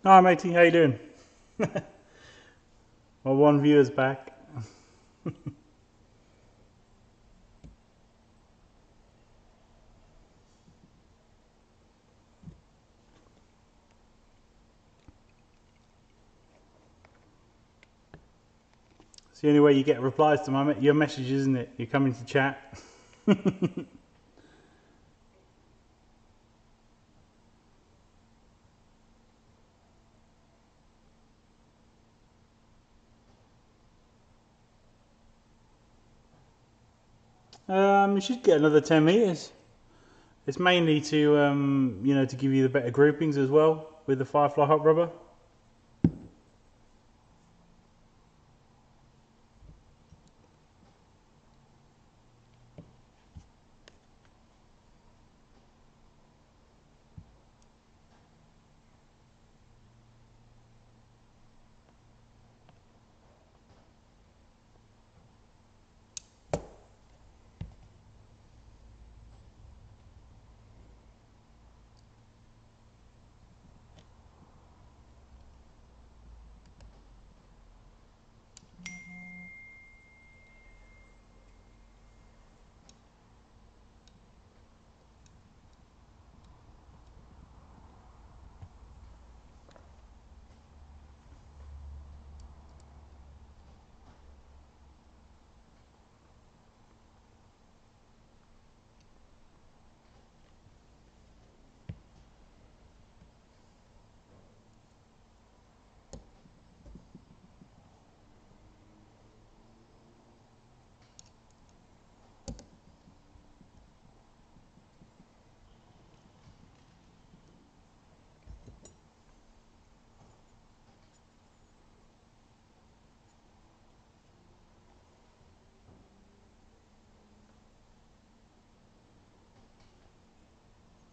Hi matey, how you doing? My one viewer's back. It's the only way you get replies to your messages, isn't it? You come into chat. You should get another 10 meters. It's mainly to, to give you the better groupings as well with the Firefly hot rubber.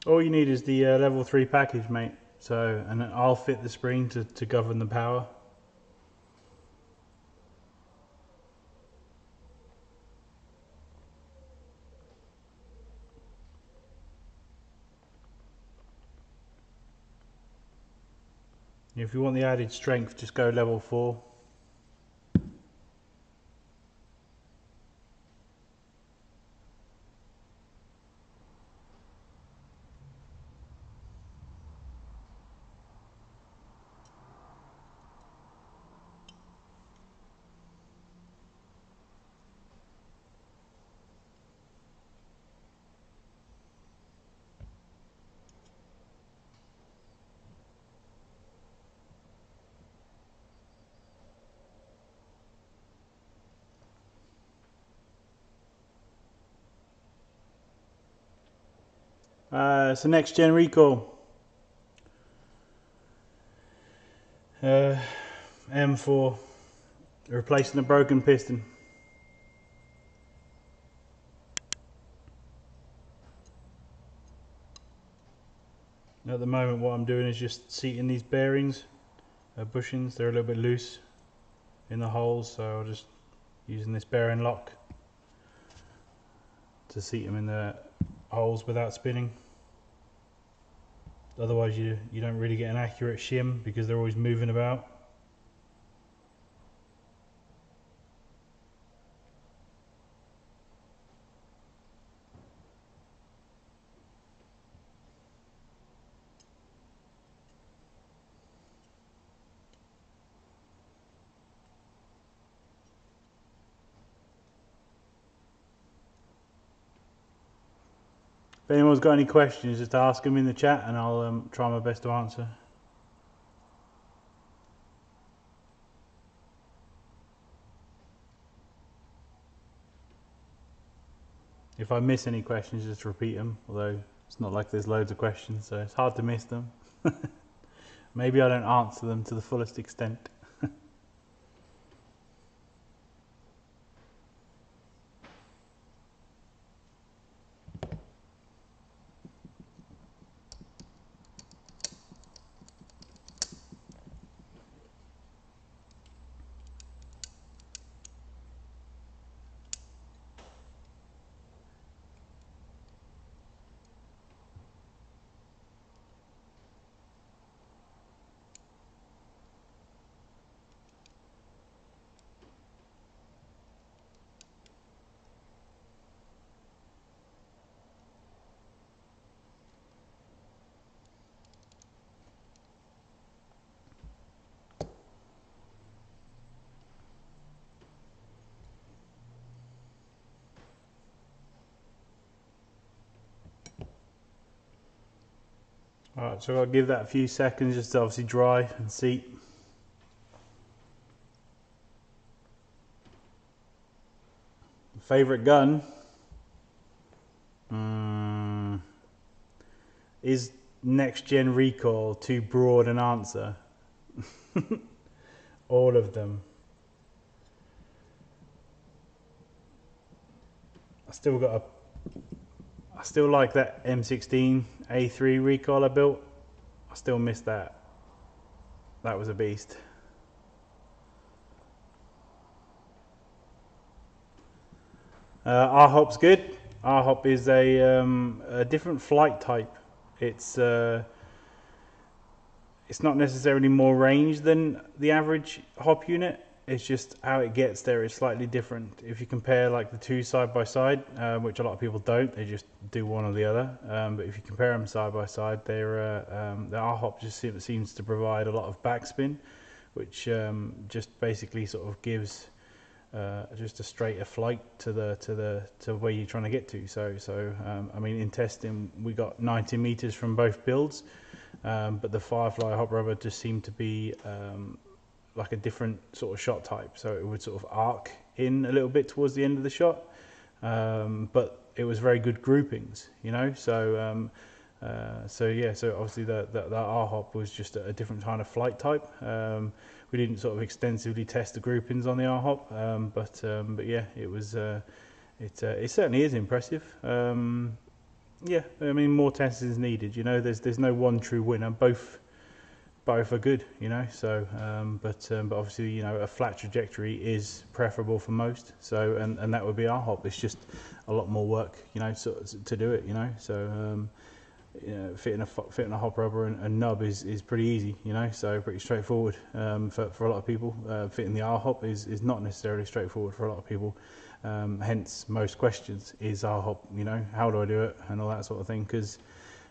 All you need is the level 3 package, mate. So, and I'll fit the spring to govern the power. If you want the added strength, just go level 4. It's a next gen recall. M4, replacing the broken piston. At the moment what I'm doing is just seating these bearings, bushings. They're a little bit loose in the holes, so I'm just using this bearing lock to seat them in the holes without spinning. Otherwise you don't really get an accurate shim because they're always moving about. If anyone's got any questions, just ask them in the chat and I'll try my best to answer. If I miss any questions, just repeat them, although it's not like there's loads of questions, so it's hard to miss them. Maybe I don't answer them to the fullest extent. Alright, so I'll give that a few seconds just to obviously dry and seat. Favourite gun? Is next gen recoil too broad an answer? All of them. I still like that M16 A3 recoil I built. I still miss that. That was a beast. RHOP's good. RHOP is a different flight type. It's not necessarily more range than the average HOP unit. It's just how it gets there is slightly different. If you compare like the two side by side, which a lot of people don't, they just do one or the other. But if you compare them side by side, the RHOP just seems to provide a lot of backspin, which just basically sort of gives just a straighter flight to where you're trying to get to. So I mean, in testing, we got 90 meters from both builds, but the Firefly hop rubber just seemed to be like a different sort of shot type. So it would sort of arc in a little bit towards the end of the shot, but it was very good groupings, you know. So yeah, so obviously the RHOP was just a different kind of flight type. We didn't sort of extensively test the groupings on the RHOP, but yeah, it was it certainly is impressive. Yeah, I mean, more testing is needed. You know, there's no one true winner. Both are good. You know, so but obviously, you know, a flat trajectory is preferable for most. So and that would be RHOP. It's just a lot more work, you know, to do it. You know, so. You know, fitting a hop rubber and nub is pretty easy, you know, so pretty straightforward for a lot of people. Fitting the RHOP is not necessarily straightforward for a lot of people. Hence, most questions is RHOP, you know, how do I do it and all that sort of thing, because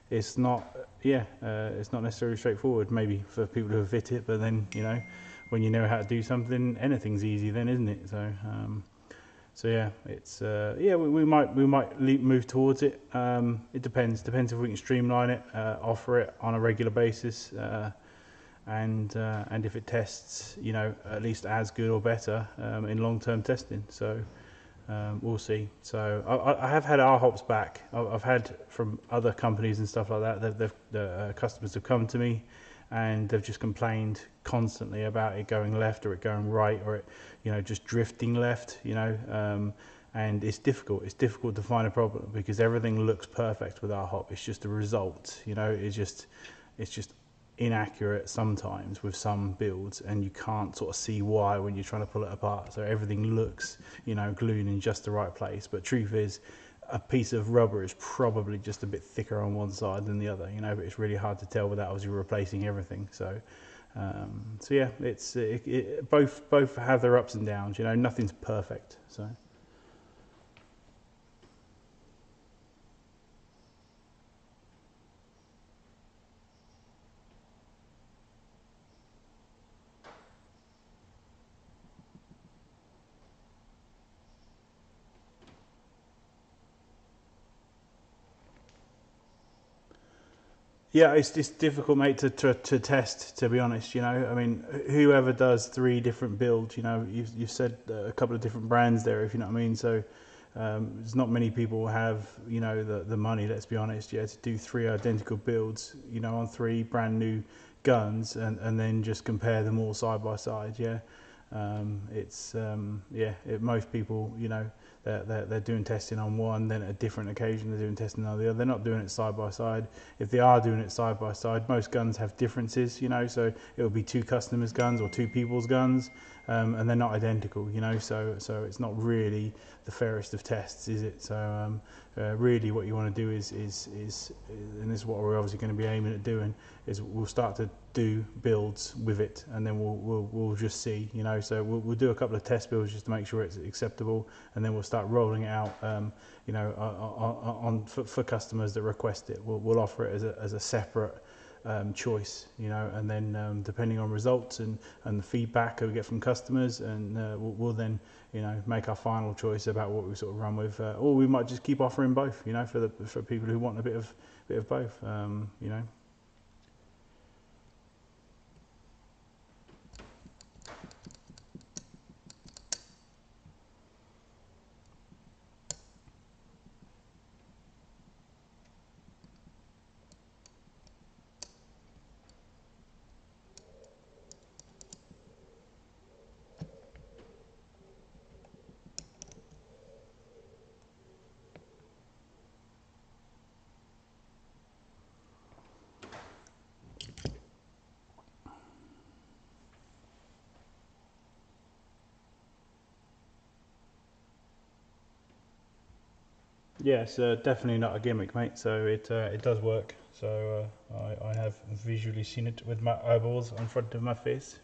it's not, it's not necessarily straightforward. Maybe for people who have fit it, but then, you know, when you know how to do something, anything's easy then, isn't it? So. So yeah, it's we might move towards it. It depends if we can streamline it, offer it on a regular basis, and if it tests, you know, at least as good or better in long-term testing. So we'll see. So I have had RHOPs back. I've had from other companies and stuff like that. The customers have come to me, and they've just complained constantly about it going left or it going right, or it, you know, just drifting left, you know, and it's difficult to find a problem because everything looks perfect with RHOP. It's just the result, you know, it's just inaccurate sometimes with some builds, and you can't sort of see why when you're trying to pull it apart. So everything looks, you know, glued in just the right place, but truth is, a piece of rubber is probably just a bit thicker on one side than the other, you know, but it's really hard to tell without obviously replacing everything. So so yeah, it's both have their ups and downs, you know, nothing's perfect. So yeah, it's difficult, mate, to test, to be honest. You know, I mean, whoever does 3 different builds, you know, you've said a couple of different brands there, if you know what I mean. So there's not many people have, you know, the money, let's be honest, yeah, to do 3 identical builds, you know, on 3 brand new guns, and then just compare them all side by side. Yeah, most people, you know, they're doing testing on one, then at a different occasion they're doing testing on the other. They're not doing it side by side. If they are doing it side by side, most guns have differences, you know, so it will be 2 customers' guns or 2 people's guns, and they're not identical, you know, so it's not really the fairest of tests, is it? So really what you want to do is and this is what we're obviously going to be aiming at doing, is we'll start to do builds with it, and then we'll just see, you know. So we'll do a couple of test builds just to make sure it's acceptable, and then we'll start rolling it out, you know, for customers that request it. We'll offer it as a separate choice, you know, and then depending on results and the feedback that we get from customers, and we'll then, you know, make our final choice about what we sort of run with, or we might just keep offering both, you know, for people who want a bit of both, you know. Yeah, it's definitely not a gimmick, mate. So it does work. So I have visually seen it with my eyeballs in front of my face.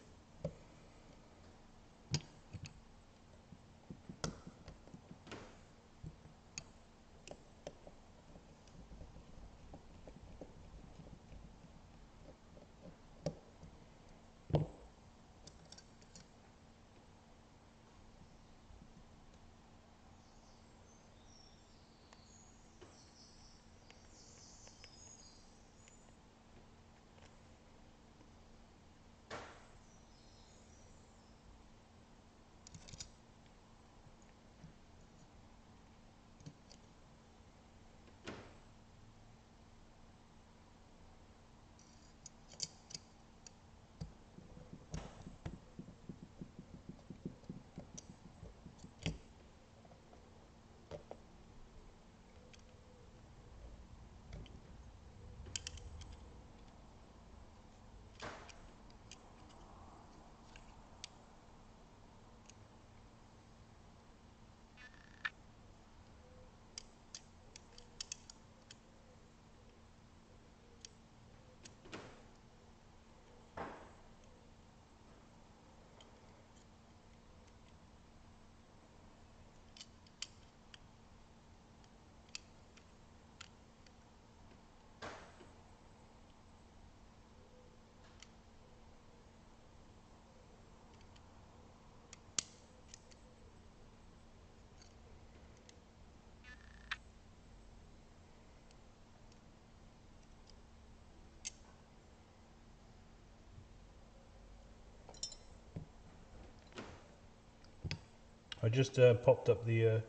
I just popped up the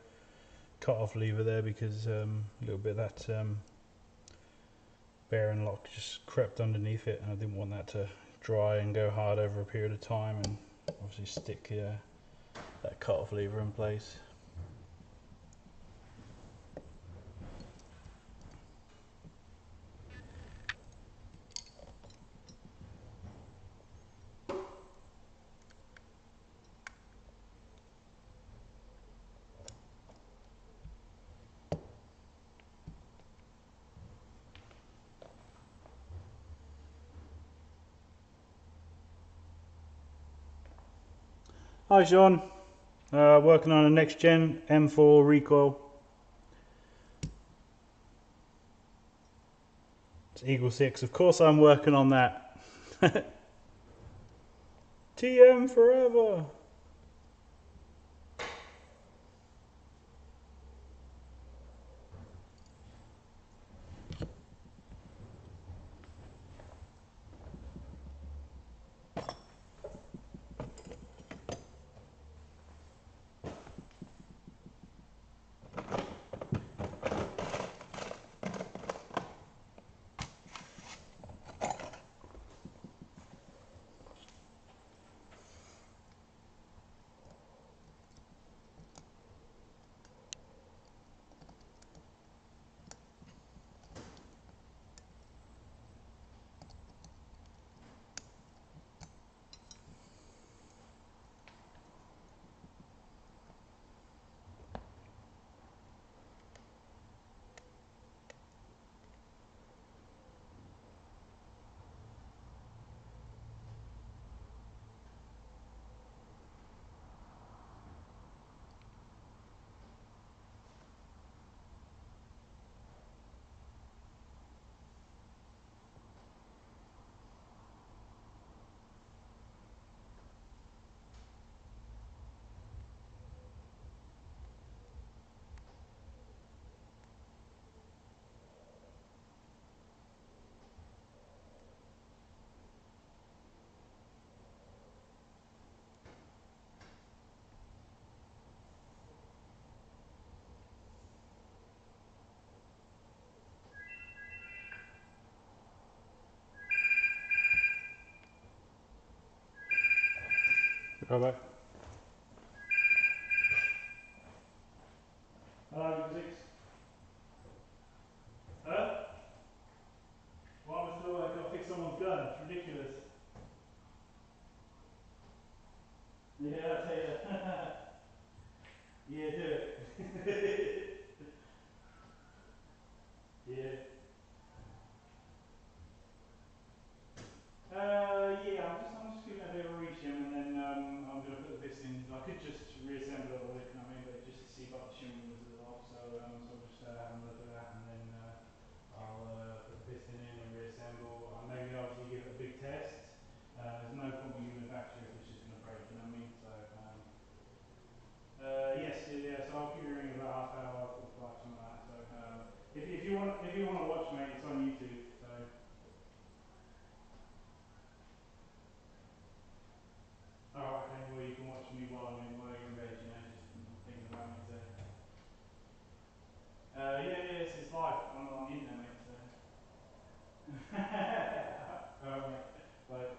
cut-off lever there because a little bit of that bearing lock just crept underneath it, and I didn't want that to dry and go hard over a period of time, and obviously stick that cut-off lever in place. Hi Sean, working on a next gen M4 recoil. It's Eagle6, of course I'm working on that. TM forever. Right back. Hello, Eagle6. Huh? Why am I still like I'll fix someone's gun? It's ridiculous. Yeah, I'll tell you. Yeah, do it. if you want to watch, mate, it's on YouTube. So. Oh, okay. Well, you can watch me while you're in bed. You know, just thinking about me. So. Yeah, it's live on the internet, mate. So. Alright, mate. Bye.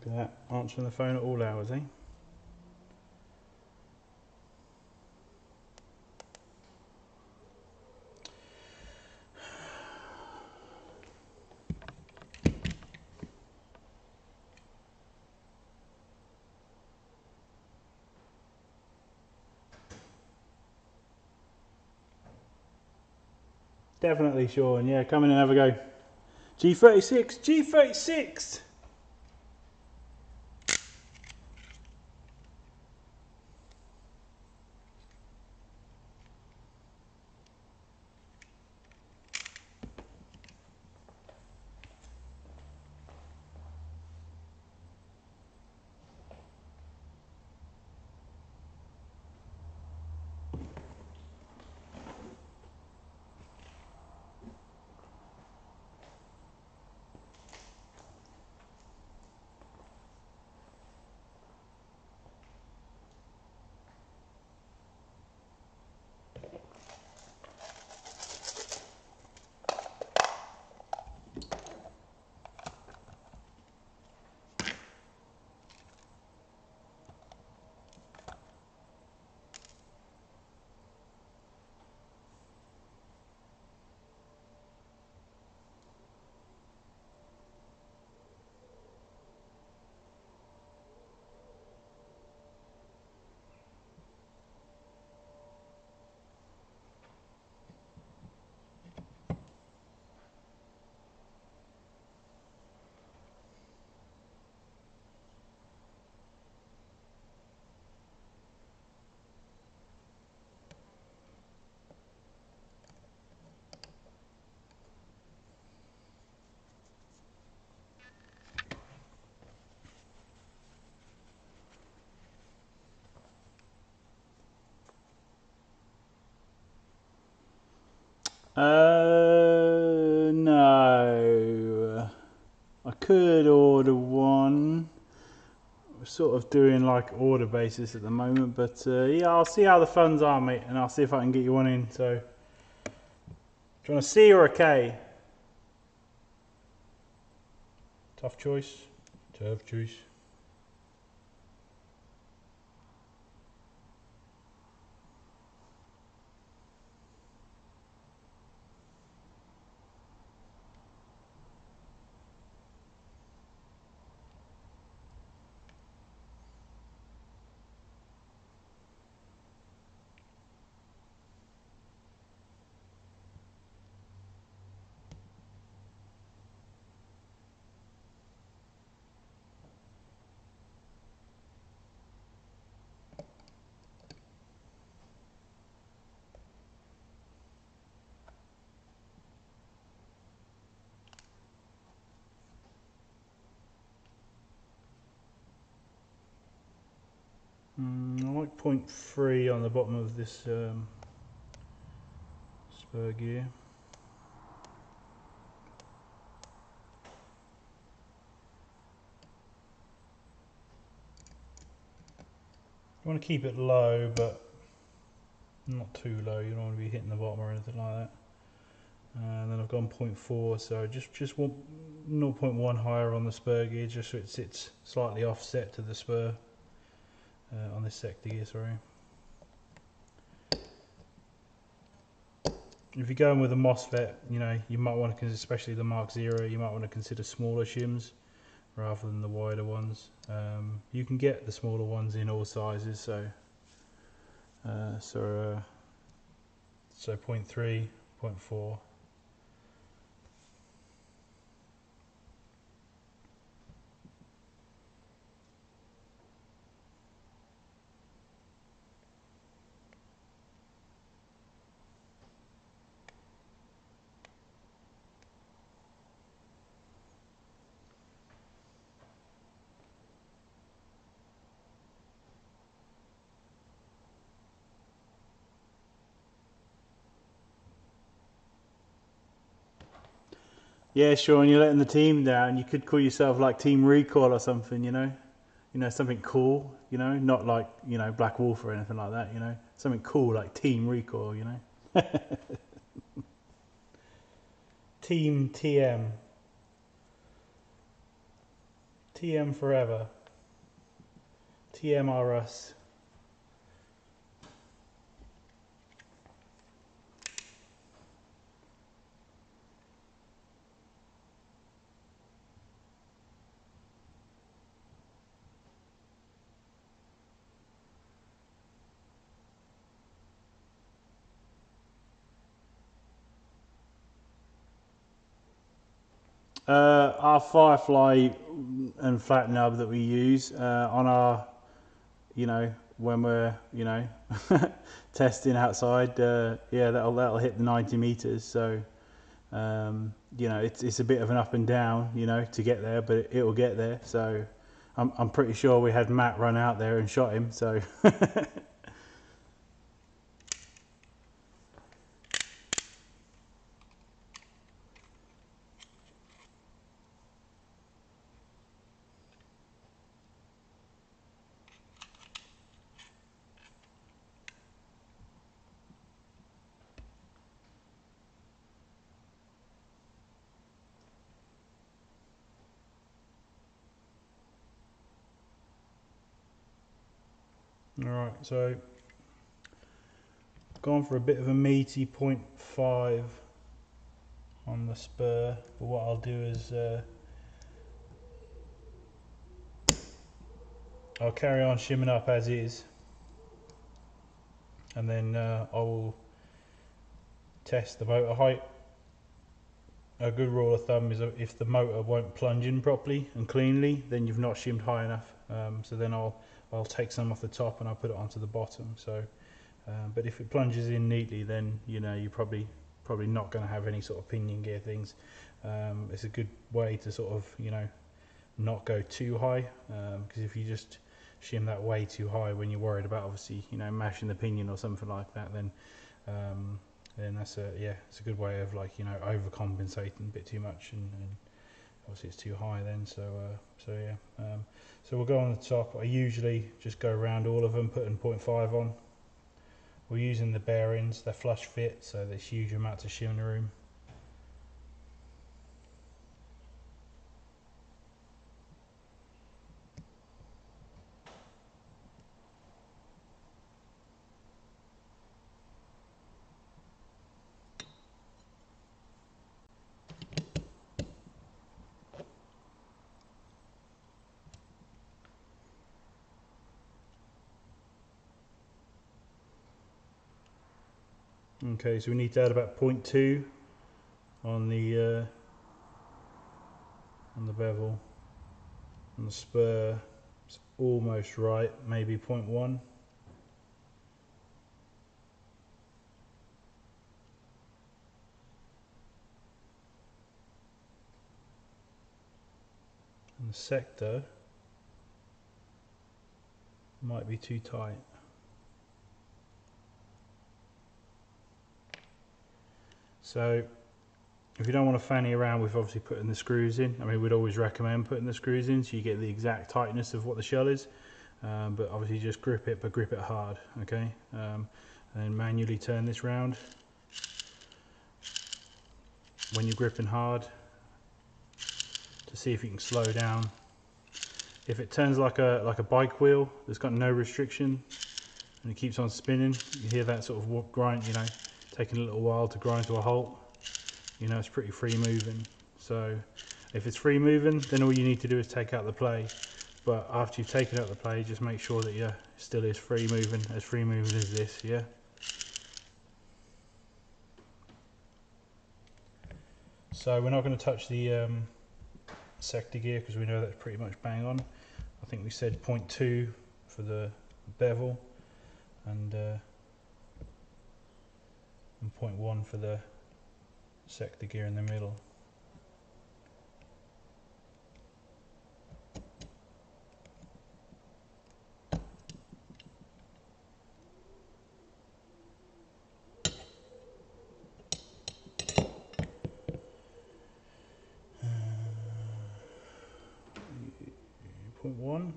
Look at that, answering the phone at all hours, eh? Definitely, Sean. Yeah, come in and have a go. G36, G36! No. I could order one. We're sort of doing like order basis at the moment, but yeah, I'll see how the funds are, mate, and I'll see if I can get you one in. So, do you want a C or a K? Tough choice. Tough choice. I like 0.3 on the bottom of this spur gear. You want to keep it low, but not too low. You don't want to be hitting the bottom or anything like that. And then I've gone 0.4, so just want 0.1 higher on the spur gear, just so it sits slightly offset to the spur on this sector gear. Sorry. If you're going with a MOSFET, you know, you might want to, especially the Mark Zero, you might want to consider smaller shims rather than the wider ones. You can get the smaller ones in all sizes, so 0.3, 0.4. Yeah, sure. And you're letting the team down. You could call yourself like Team Recall or something. Something cool. Not like Black Wolf or anything like that. Something cool like Team Recall. Team TM. TM forever. TMR us. Our Firefly and flat nub that we use on our, when we're, testing outside, yeah, that'll hit the 90 meters. So, it's a bit of an up and down, to get there, but it will get there. So, I'm pretty sure we had Matt run out there and shot him. So. Alright, so gone for a bit of a meaty 0.5 on the spur, but what I'll do is I'll carry on shimming up as is, and then I will test the motor height. A good rule of thumb is if the motor won't plunge in properly and cleanly, then you've not shimmed high enough. So then I'll take some off the top and I'll put it onto the bottom. So, but if it plunges in neatly, then you're probably not going to have any sort of pinion gear things. It's a good way to sort of not go too high, because if you just shim that way too high when you're worried about obviously mashing the pinion or something like that, then that's it's a good way of overcompensating a bit too much, and obviously it's too high then. So we'll go on the top. I usually just go around all of them, putting 0.5 on. We're using the bearings, they're flush fit, so there's huge amounts of shim room. Okay, so we need to add about 0.2 on the bevel. On the spur, it's almost right, maybe 0.1. And the sector might be too tight. So if you don't want to fanny around with obviously putting the screws in, I mean we'd always recommend putting the screws in so you get the exact tightness of what the shell is, but obviously just grip it, but grip it hard, okay? And then manually turn this round. When you're gripping hard, to see if you can slow down. If it turns like a bike wheel that's got no restriction and it keeps on spinning, you hear that sort of grind, taking a little while to grind to a halt. It's pretty free moving. So if it's free moving, then all you need to do is take out the play. But after you've taken out the play, just make sure that it still is free moving as this, yeah. So we're not going to touch the sector gear because we know that's pretty much bang on. I think we said 0.2 for the bevel and 0.1 for the sector gear in the middle. 0.1.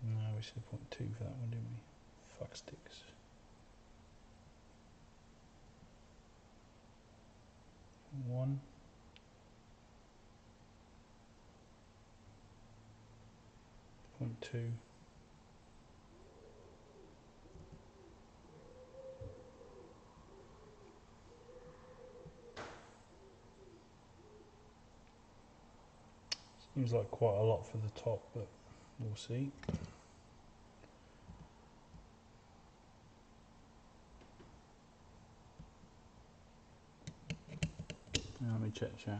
No, we said 0.2 for that one, didn't we? Fuck sticks. 1. 0.2. Seems like quite a lot for the top, but we'll see. Now let me check chat.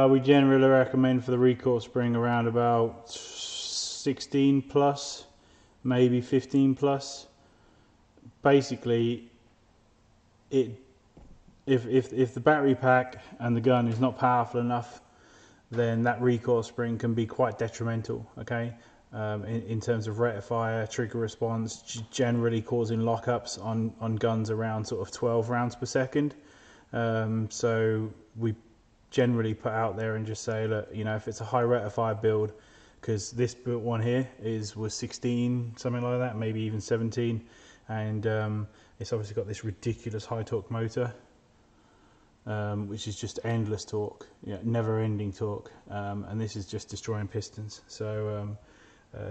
We generally recommend for the recoil spring around about 16 plus, maybe 15 plus. Basically, if the battery pack and the gun is not powerful enough, then that recoil spring can be quite detrimental. Okay, in terms of rectifier, trigger response, generally causing lockups on guns around sort of 12 rounds per second. So we generally put out there and just say, look, you know, if it's a high rectifier build, because this built one here was 16, something like that, maybe even 17, and it's obviously got this ridiculous high torque motor, which is just endless torque, never ending torque, and this is just destroying pistons. So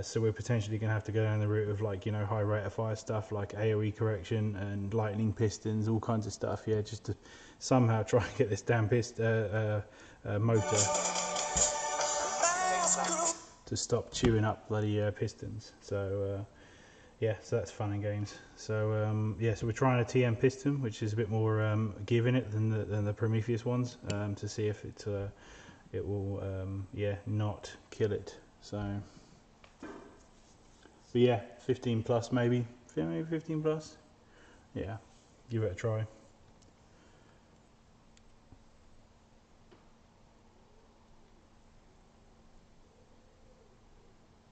so we're potentially going to have to go down the route of, like, you know, high rectifier stuff like AOE correction and lightning pistons, all kinds of stuff, yeah, just to somehow try and get this damn motor to stop chewing up bloody pistons. So yeah, so that's fun and games. So yeah, so we're trying a TM piston, which is a bit more give in it than the Prometheus ones, to see if it will yeah, not kill it. So but yeah, 15 plus maybe 15 plus, yeah, give it a try.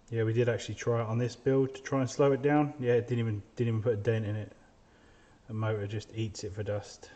Yeah, we did actually try it on this build to try and slow it down. Yeah, it didn't even put a dent in it. The motor just eats it for dust.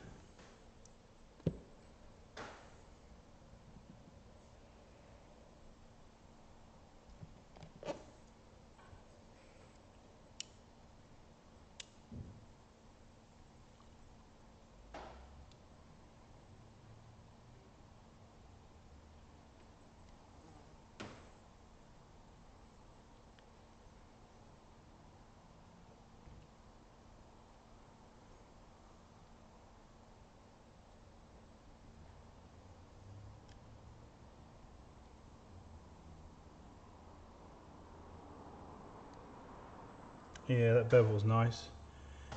Yeah, that bevel's nice.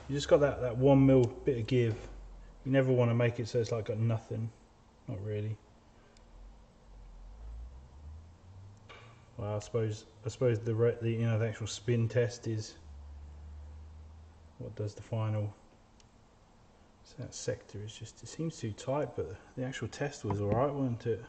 You just got that 1mm bit of give. You never want to make it so it's like got nothing. Not really. Well, I suppose the you know, the actual spin test is what does the final. So that sector is just, it seems too tight, but the actual test was alright, wasn't it?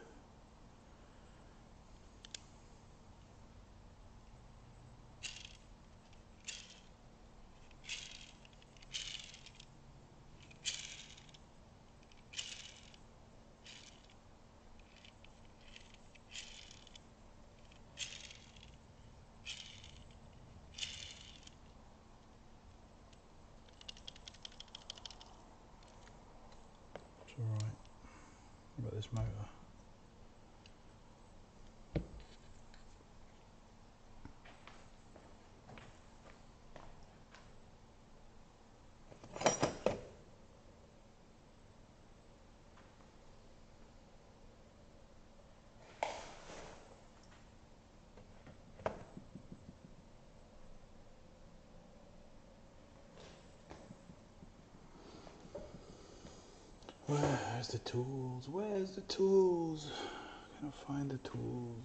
It's alright. What about this motor? Where's the tools? Where's the tools? Can I find the tools?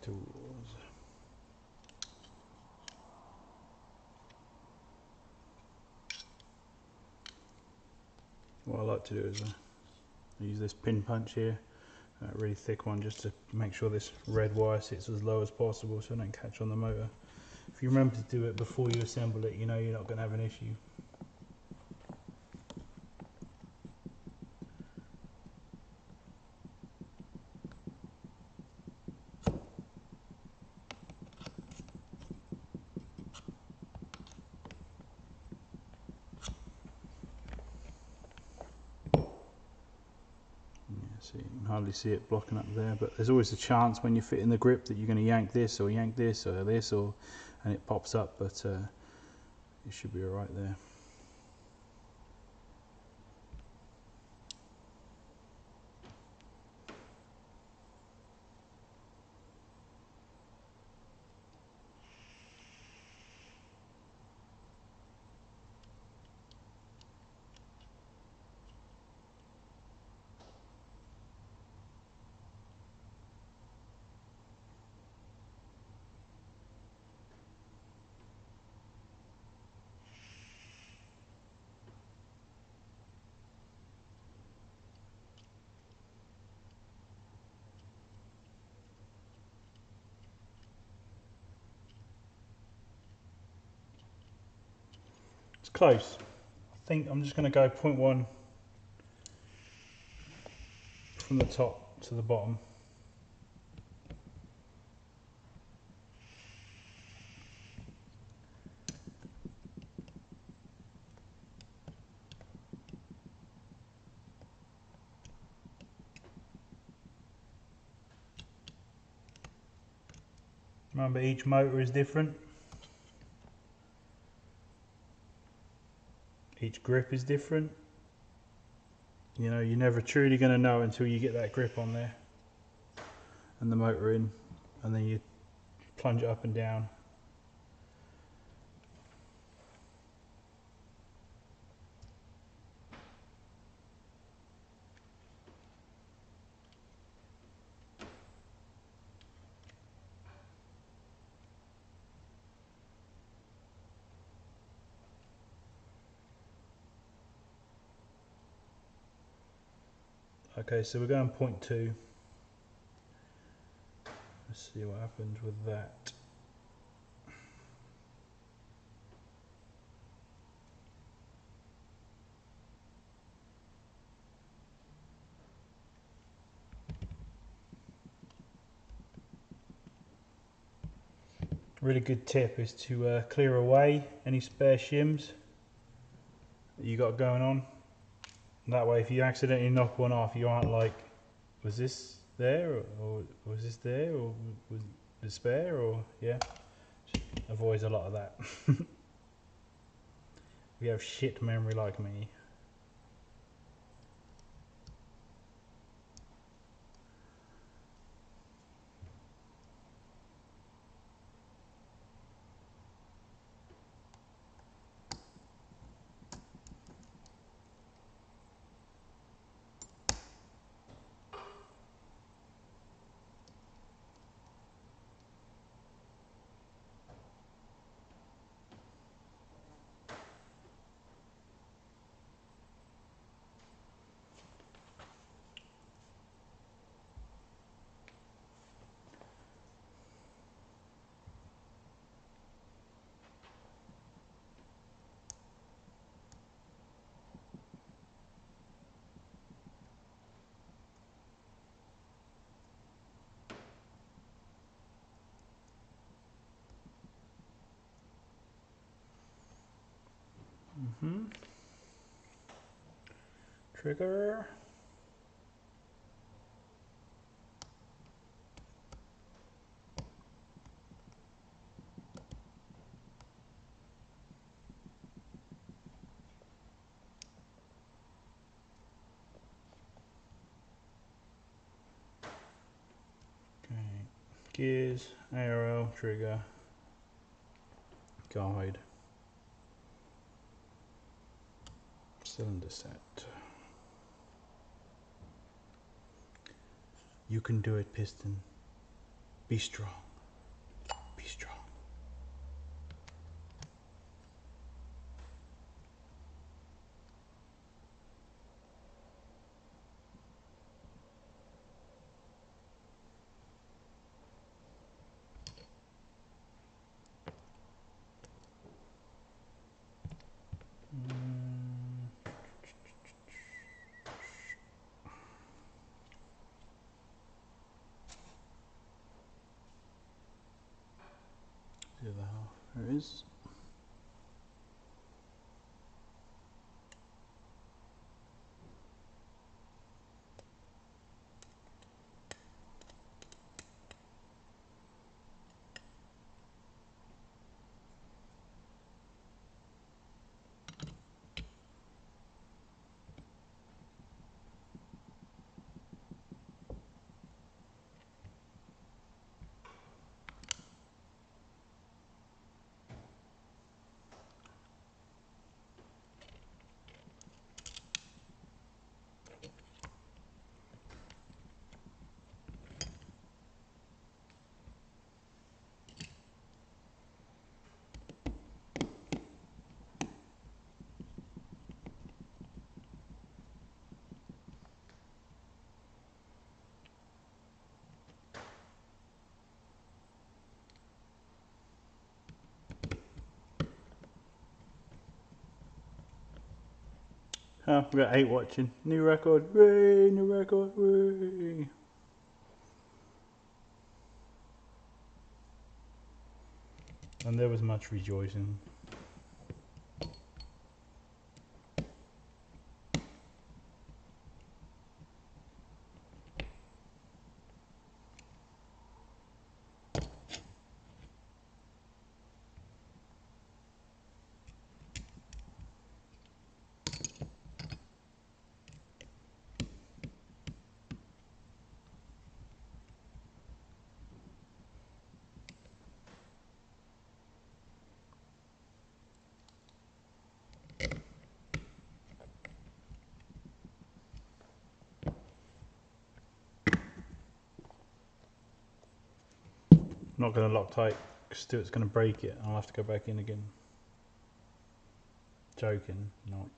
tools. What I like to do is use this pin punch here, a really thick one, just to make sure this red wire sits as low as possible so it don't catch on the motor. If you remember to do it before you assemble it, you know you're not going to have an issue. So you can hardly see it blocking up there, but there's always a chance when you fit in the grip that you're going to yank this or this, and it pops up, but it should be alright there. It's close. I think I'm just going to go 0.1 from the top to the bottom. Remember, each motor is different. Each grip is different. You know, you're never truly going to know until you get that grip on there and the motor in, and then you plunge it up and down. Okay, so we're going 0.2. Let's see what happens with that. Really good tip is to clear away any spare shims that you got going on. That way, if you accidentally knock one off, you aren't like, was this there, or was this there, or was it spare, or yeah. Avoids a lot of that. If you have shit memory like me. Trigger. Okay. Gears, ARL, trigger, guide, cylinder set. You can do it, piston. Be strong. Be strong. The other half. There it is. Oh, we got 8 watching. New record. Way, new record. Way. And there was much rejoicing. Not going to lock tight because Stuart's going to break it. I'll have to go back in again. Joking, not.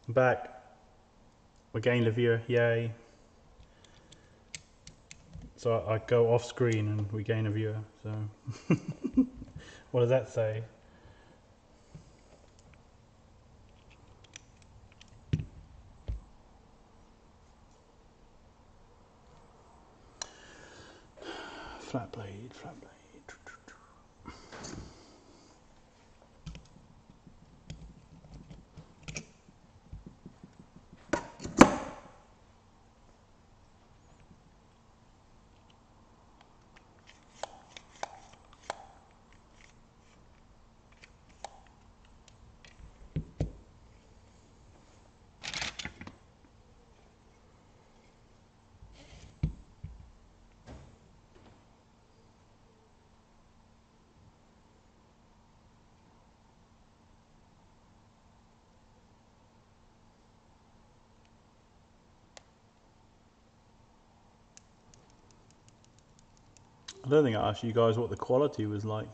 I'm back. We gained a viewer, yay. So I go off screen and we gain a viewer, so. What does that say? Flat blade, flat blade. I don't think I asked you guys what the quality was like.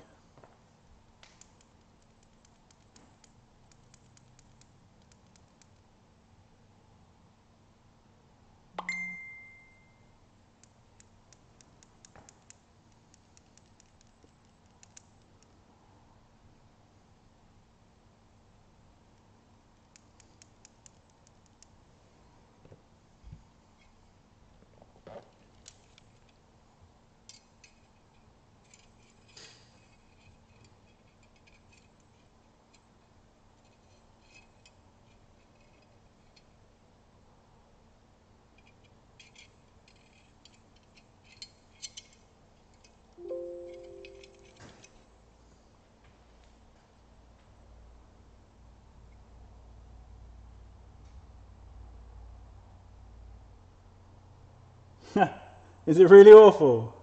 Is it really awful?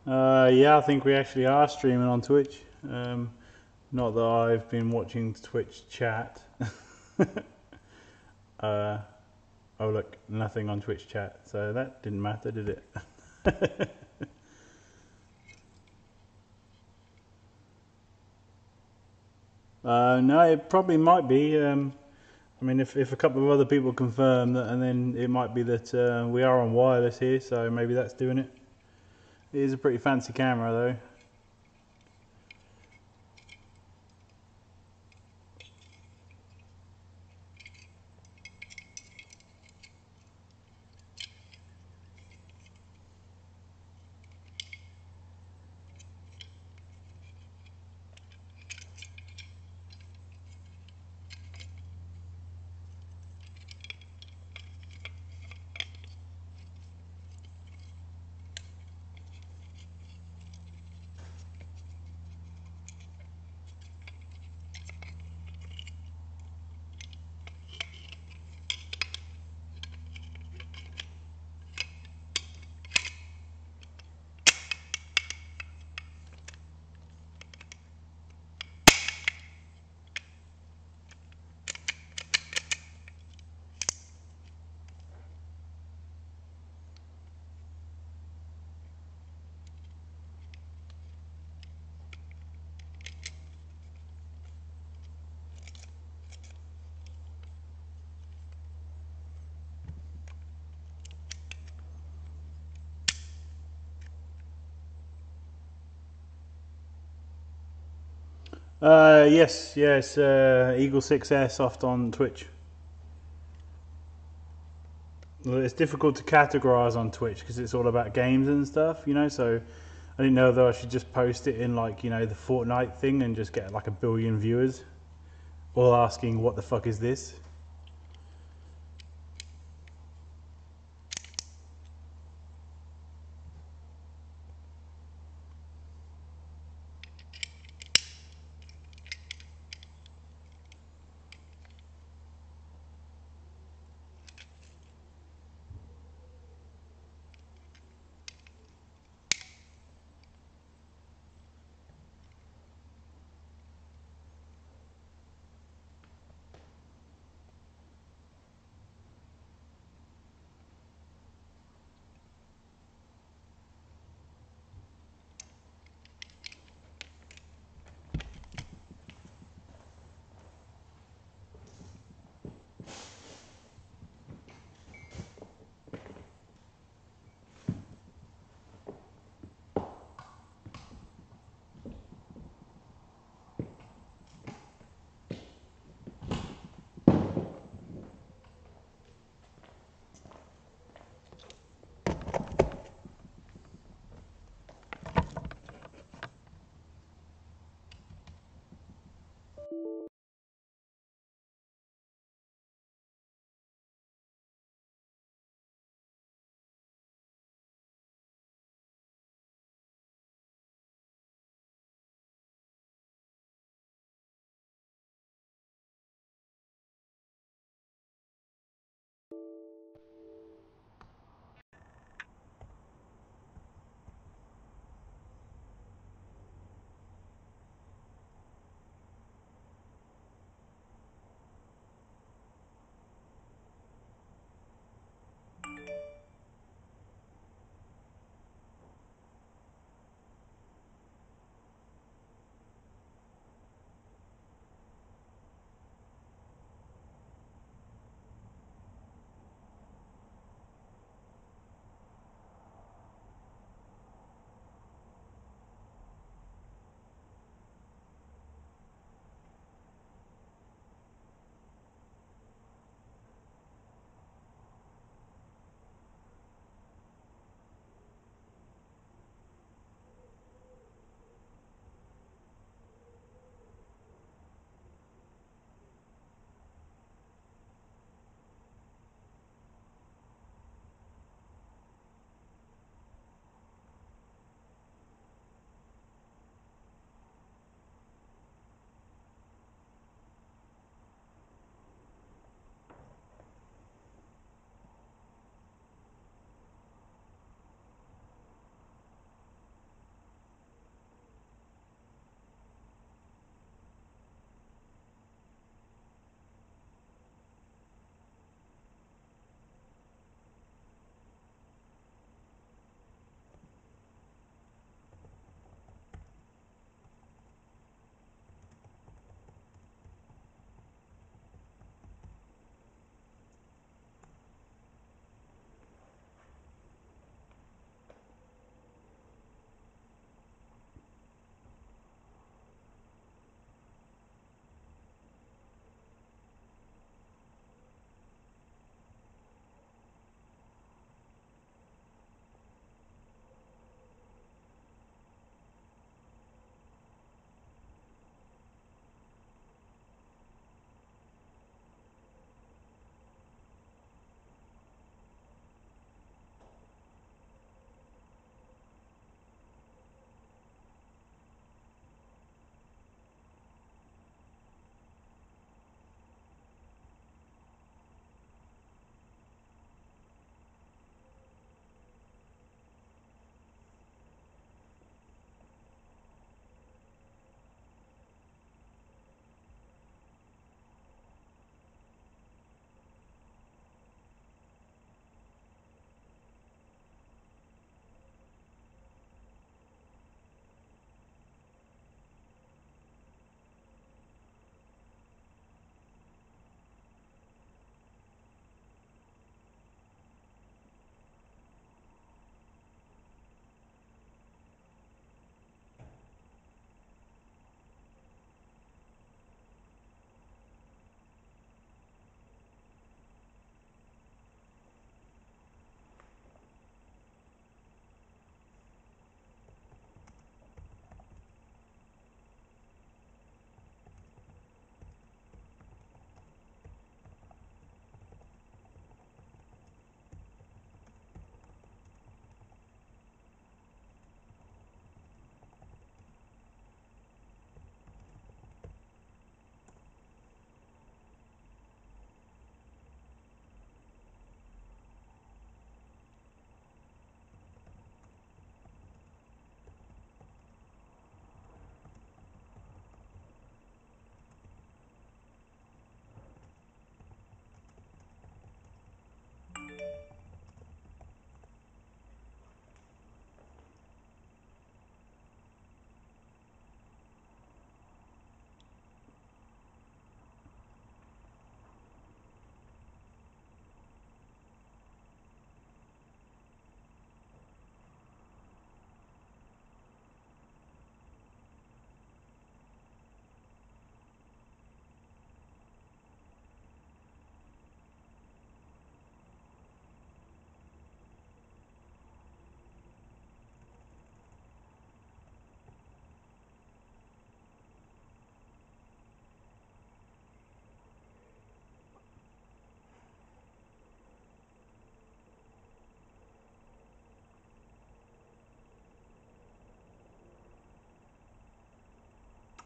Yeah, I think we actually are streaming on Twitch. Not that I've been watching Twitch chat. Oh look, nothing on Twitch chat, so that didn't matter, did it? No, it probably might be. I mean, if a couple of other people confirm that, and then it might be that we are on wireless here, so maybe that's doing it. It is a pretty fancy camera though. Yes, yes, Eagle6 Airsoft on Twitch. Well, it's difficult to categorize on Twitch because it's all about games and stuff, you know. So I didn't know though I should just post it in like, you know, the Fortnite thing and just get like 1 billion viewers, all asking what the fuck is this.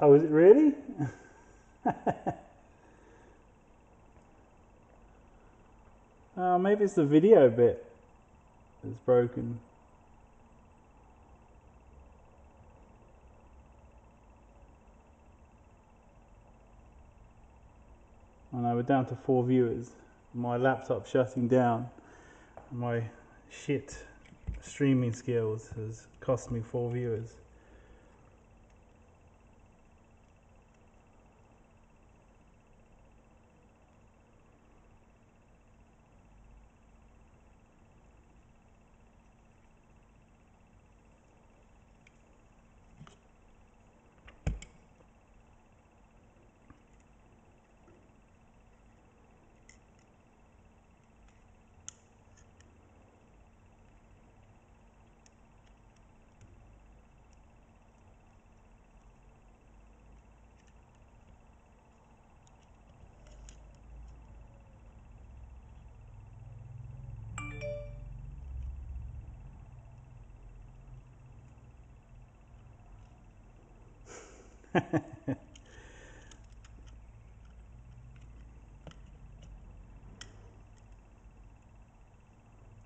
Oh, is it really? Oh, maybe it's the video bit that's broken. Oh no, we're down to 4 viewers. My laptop's shutting down. My shit streaming skills has cost me 4 viewers.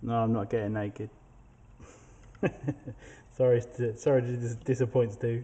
No, I'm not getting naked. sorry to disappoint Stu.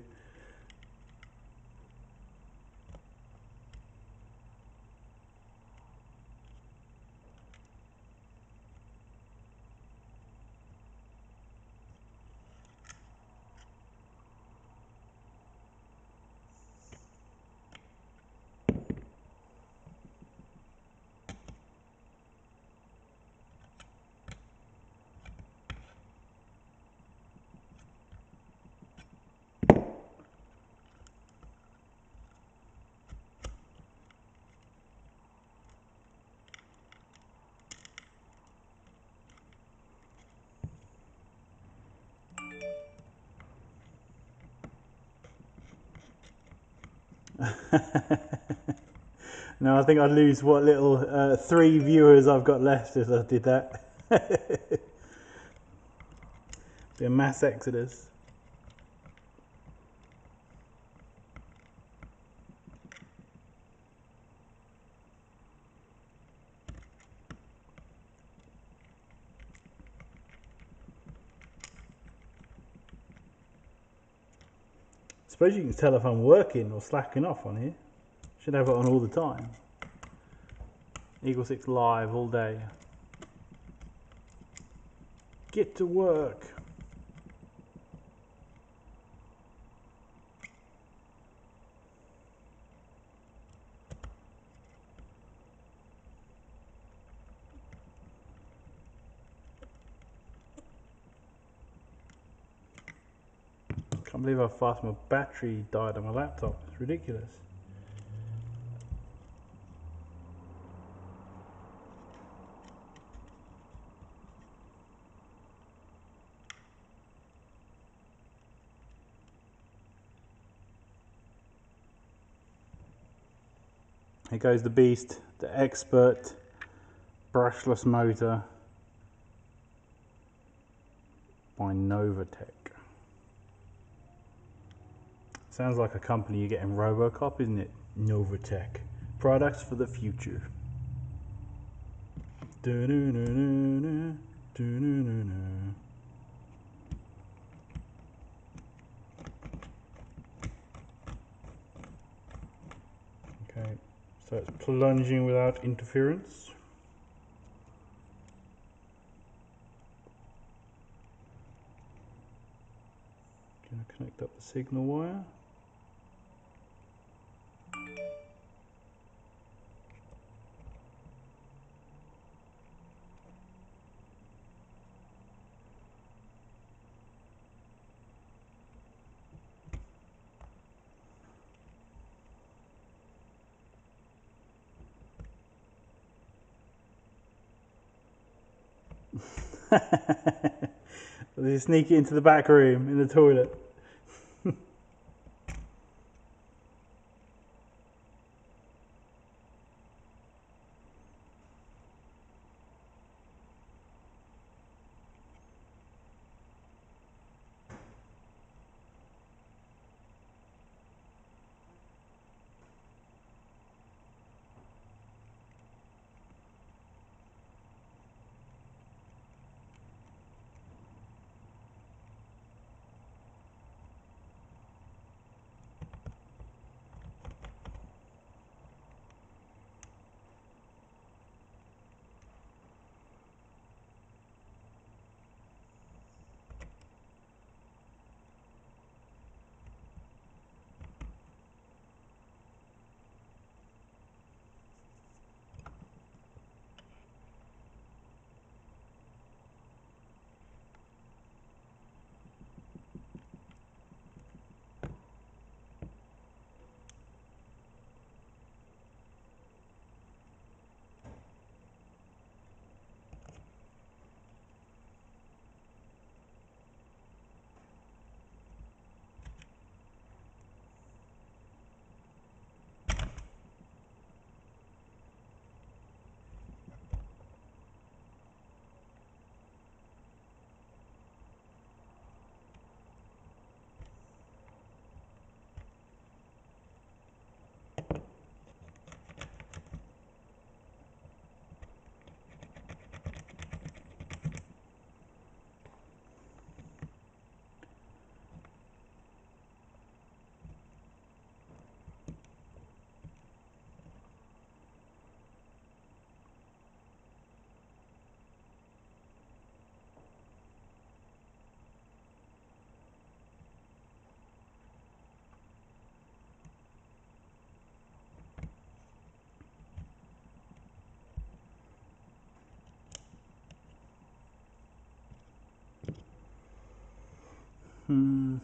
No, I think I'd lose what little 3 viewers I've got left if I did that. Be a mass exodus. Suppose you can tell if I'm working or slacking off on here. Should have it on all the time. Eagle6 live all day. Get to work. Can't believe how fast my battery died on my laptop. It's ridiculous. Here goes the beast, the expert brushless motor by Novatech. Sounds like a company you get in Robocop, isn't it? Novatech. Products for the future. Okay, so it's plunging without interference. Gonna connect up the signal wire. They sneak it into the back room in the toilet. Hmm.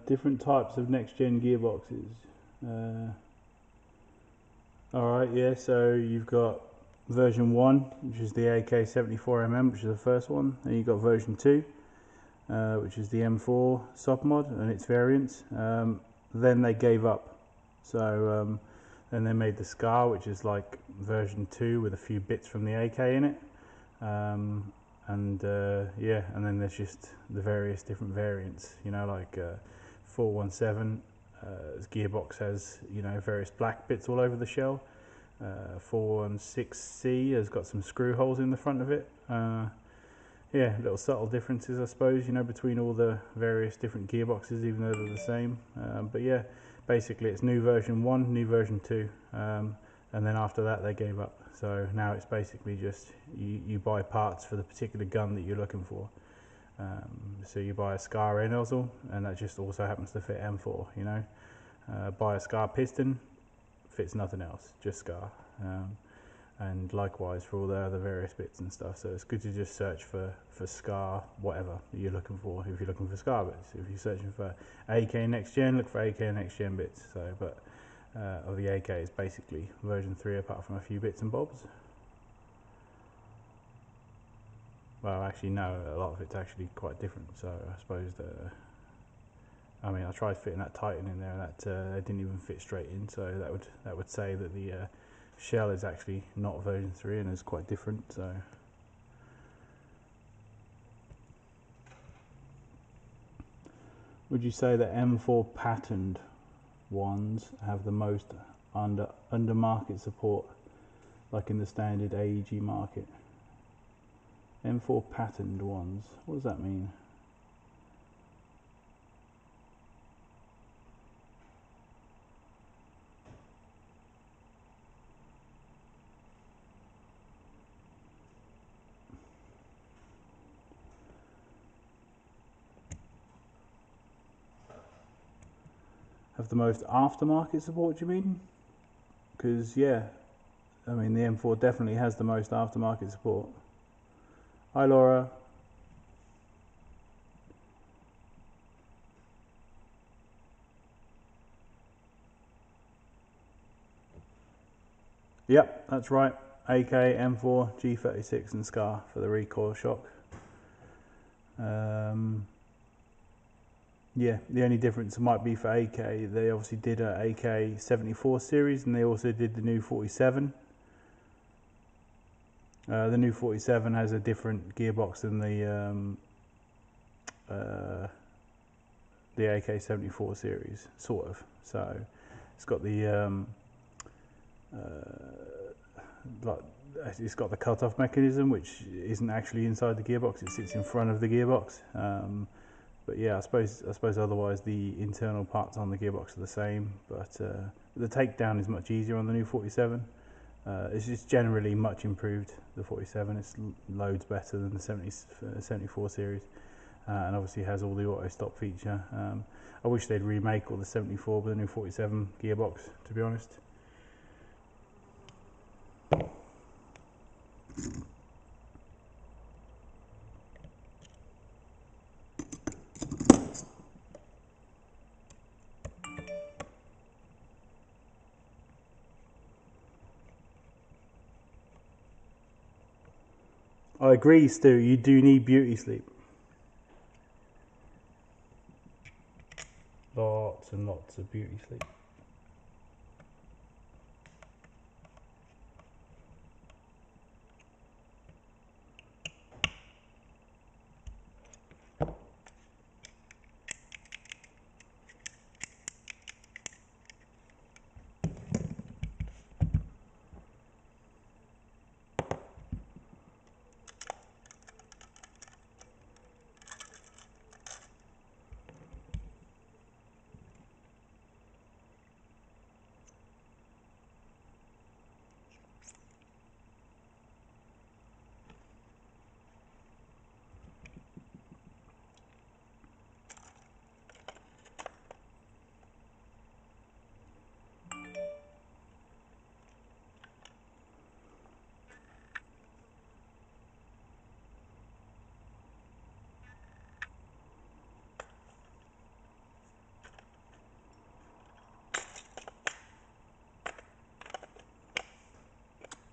Different types of next gen gearboxes. Alright, yeah, so you've got version 1, which is the AK74mm, which is the first one. Then you've got version 2, which is the M4 soft mod and its variants. Then they gave up. So then they made the SCAR, which is like version 2 with a few bits from the AK in it. Yeah, and then there's just the various different variants, you know, like 417 gearbox has, you know, various black bits all over the shell. 416C has got some screw holes in the front of it. Yeah, little subtle differences, I suppose, you know, between all the various different gearboxes, even though they're the same. But yeah, basically it's new version 1, new version 2, and then after that they gave up. So now it's basically just you buy parts for the particular gun that you're looking for. So you buy a SCAR air nozzle, and that just also happens to fit M4, you know. Buy a SCAR piston, fits nothing else, just SCAR. And likewise for all the other various bits and stuff. So it's good to just search for SCAR, whatever you're looking for, if you're looking for SCAR bits. If you're searching for AK next gen, look for AK next gen bits. So, but of the AK is basically version 3 apart from a few bits and bobs. Well, actually no, a lot of it's actually quite different. So I suppose that, I mean, I tried fitting that Titan in there, and that it didn't even fit straight in. So that would say that the shell is actually not version 3 and is quite different. So would you say that M4 patterned ones have the most under market support, like in the standard AEG market? M4 patterned ones, what does that mean? Have the most aftermarket support, do you mean? Because yeah, I mean the M4 definitely has the most aftermarket support. Hi Laura. Yep, that's right. AK, M4, G36 and SCAR for the recoil shock. Yeah, the only difference might be for AK, they obviously did a AK74 series, and they also did the new 47. The new 47 has a different gearbox than the AK74 series, sort of. So it's got the like, it's got the cut-off mechanism, which isn't actually inside the gearbox; it sits in front of the gearbox. But yeah, I suppose otherwise the internal parts on the gearbox are the same, but the takedown is much easier on the new 47. It's just generally much improved, the 47. It's loads better than the 74 series, and obviously has all the auto stop feature. I wish they'd remake all the 74 with the new 47 gearbox, to be honest. I agree, Stu, you do need beauty sleep. Lots and lots of beauty sleep.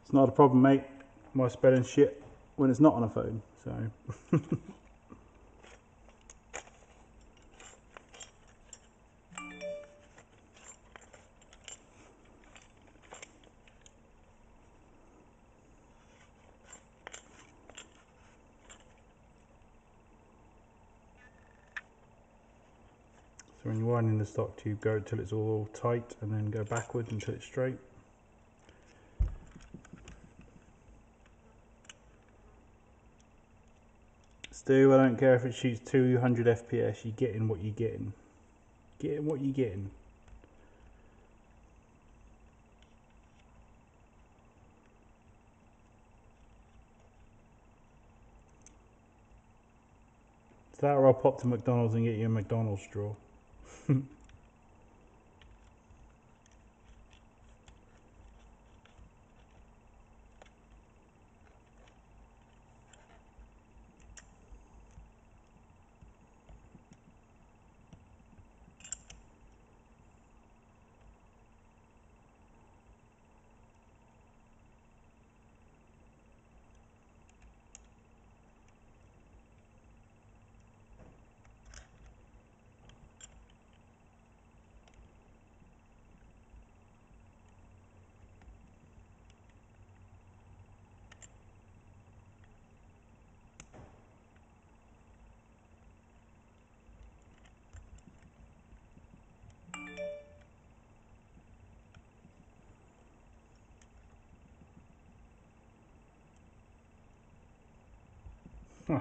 It's not a problem, mate. My spelling shit when it's not on a phone, so. So when you're winding the stock tube, go till it's all tight and then go backwards until it's straight. Stu, I don't care if it shoots 200 FPS, you're getting what you're getting. Getting what you're getting. It's that or I'll pop to McDonald's and get you a McDonald's straw. Huh.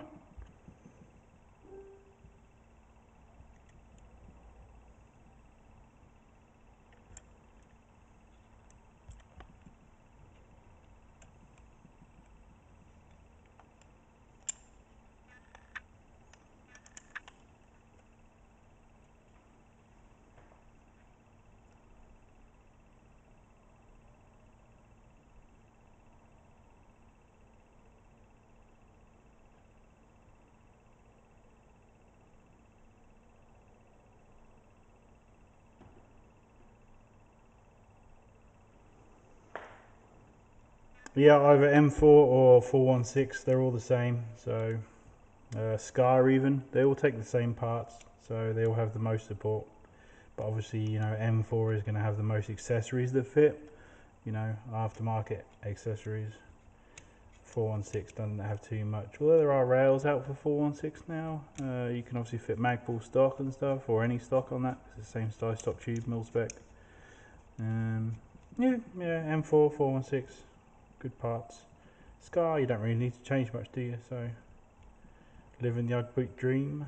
Yeah, either M4 or 416, they're all the same. So Scar even, they all take the same parts, so they all have the most support. But obviously, you know, M4 is going to have the most accessories that fit, you know, aftermarket accessories. 416 doesn't have too much. Although there are rails out for 416 now, you can obviously fit Magpul stock and stuff, or any stock on that. It's the same size stock tube, mil spec. Yeah, M4, 416, good parts. Scar, you don't really need to change much, do you? So, living the Ugboot dream.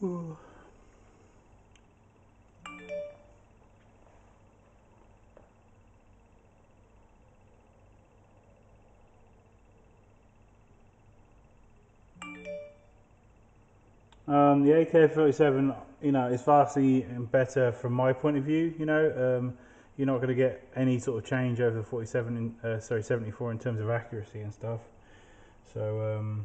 The AK-47, you know, is vastly better from my point of view. You know, you're not going to get any sort of change over the 47, sorry, 74 in terms of accuracy and stuff. So,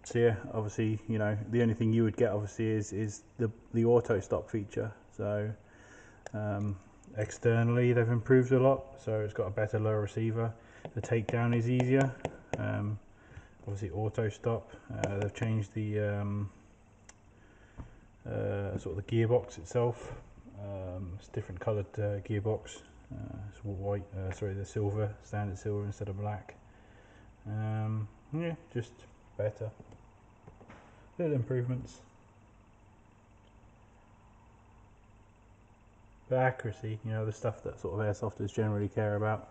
so yeah, obviously, you know, the only thing you would get obviously is the auto stop feature. So, externally they've improved a lot. So it's got a better low receiver. The takedown is easier. Obviously auto stop. They've changed the sort of the gearbox itself. It's different coloured gearbox. It's white. Sorry, the silver, standard silver instead of black. Yeah, just better. Little improvements. But accuracy, you know, the stuff that sort of airsofters generally care about,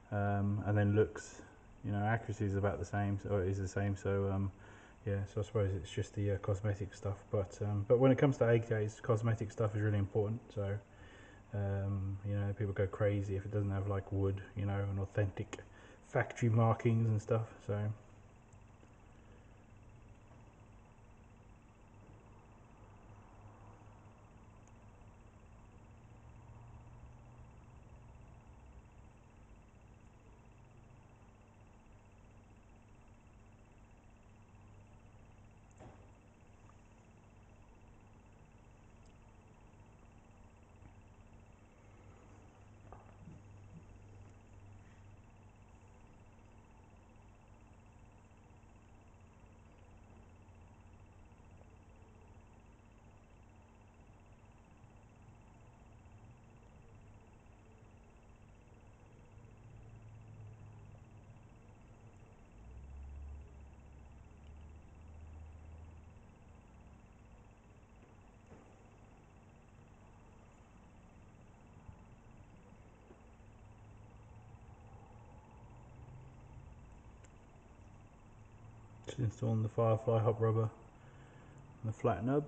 and then looks. You know, accuracy is about the same, or it is the same. So yeah, so I suppose it's just the cosmetic stuff. But when it comes to AKs, cosmetic stuff is really important. So you know, people go crazy if it doesn't have like wood, you know, and authentic factory markings and stuff. So. Just installing the Firefly hop rubber and the flat nub.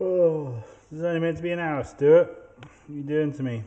Oh, this is only meant to be an hour, Stuart. What are you doing to me?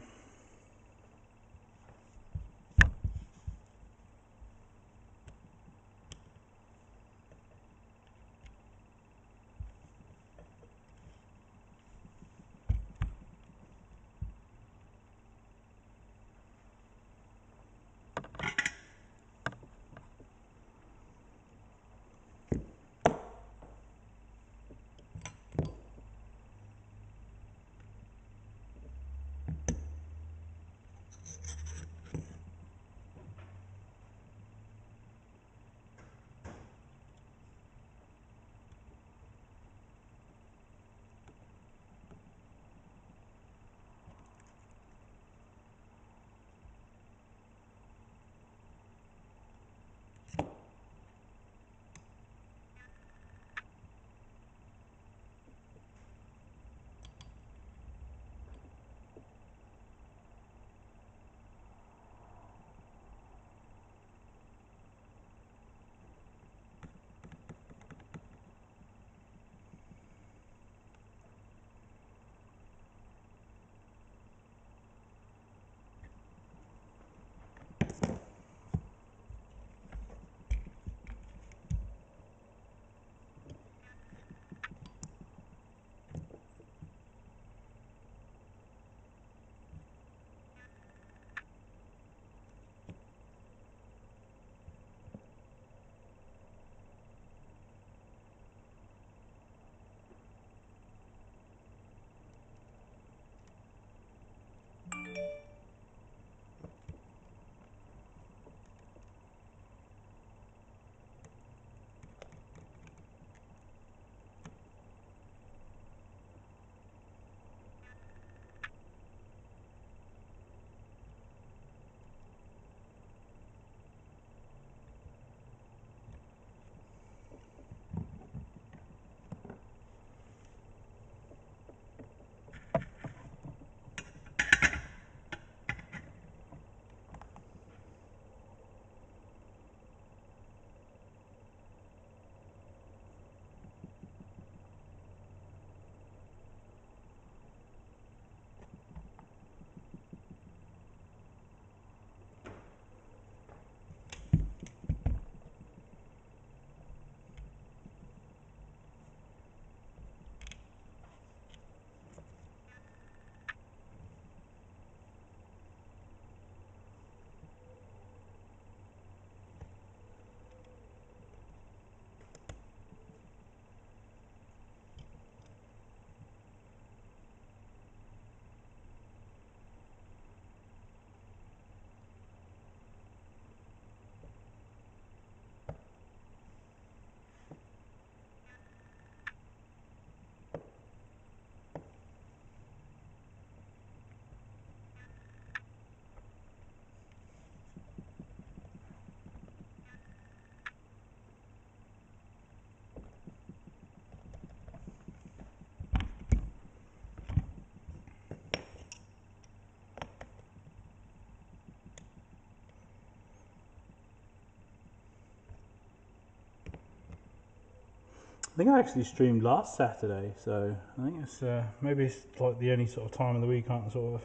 I think I actually streamed last Saturday, so I think it's maybe it's like the only sort of time of the week I can sort of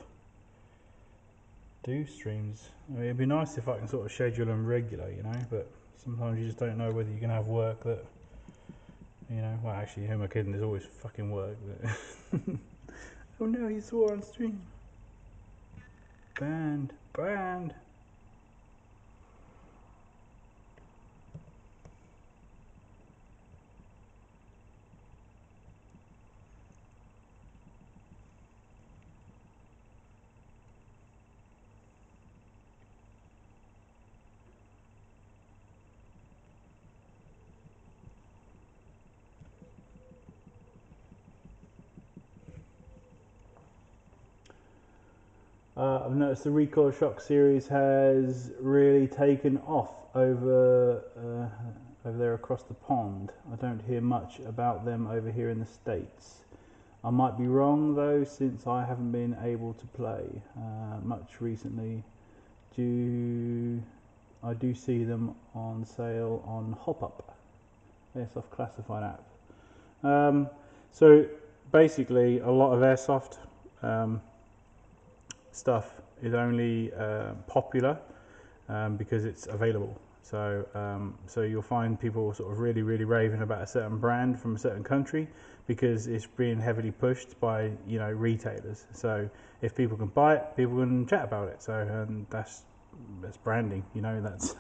do streams. I mean, it'd be nice if I can sort of schedule them regular, you know, but sometimes you just don't know whether you're going to have work that, you know, well actually, who am I kidding, there's always fucking work that oh no, he swore on stream. Banned. I've noticed the Recoil Shock series has really taken off over there across the pond. I don't hear much about them over here in the States. I might be wrong though, since I haven't been able to play much recently. I do see them on sale on HopUp, Airsoft Classified app. So basically, a lot of Airsoft stuff is only popular because it's available. So you'll find people sort of really raving about a certain brand from a certain country because it's being heavily pushed by, you know, retailers. So if people can buy it, people can chat about it. So that's branding, you know, that's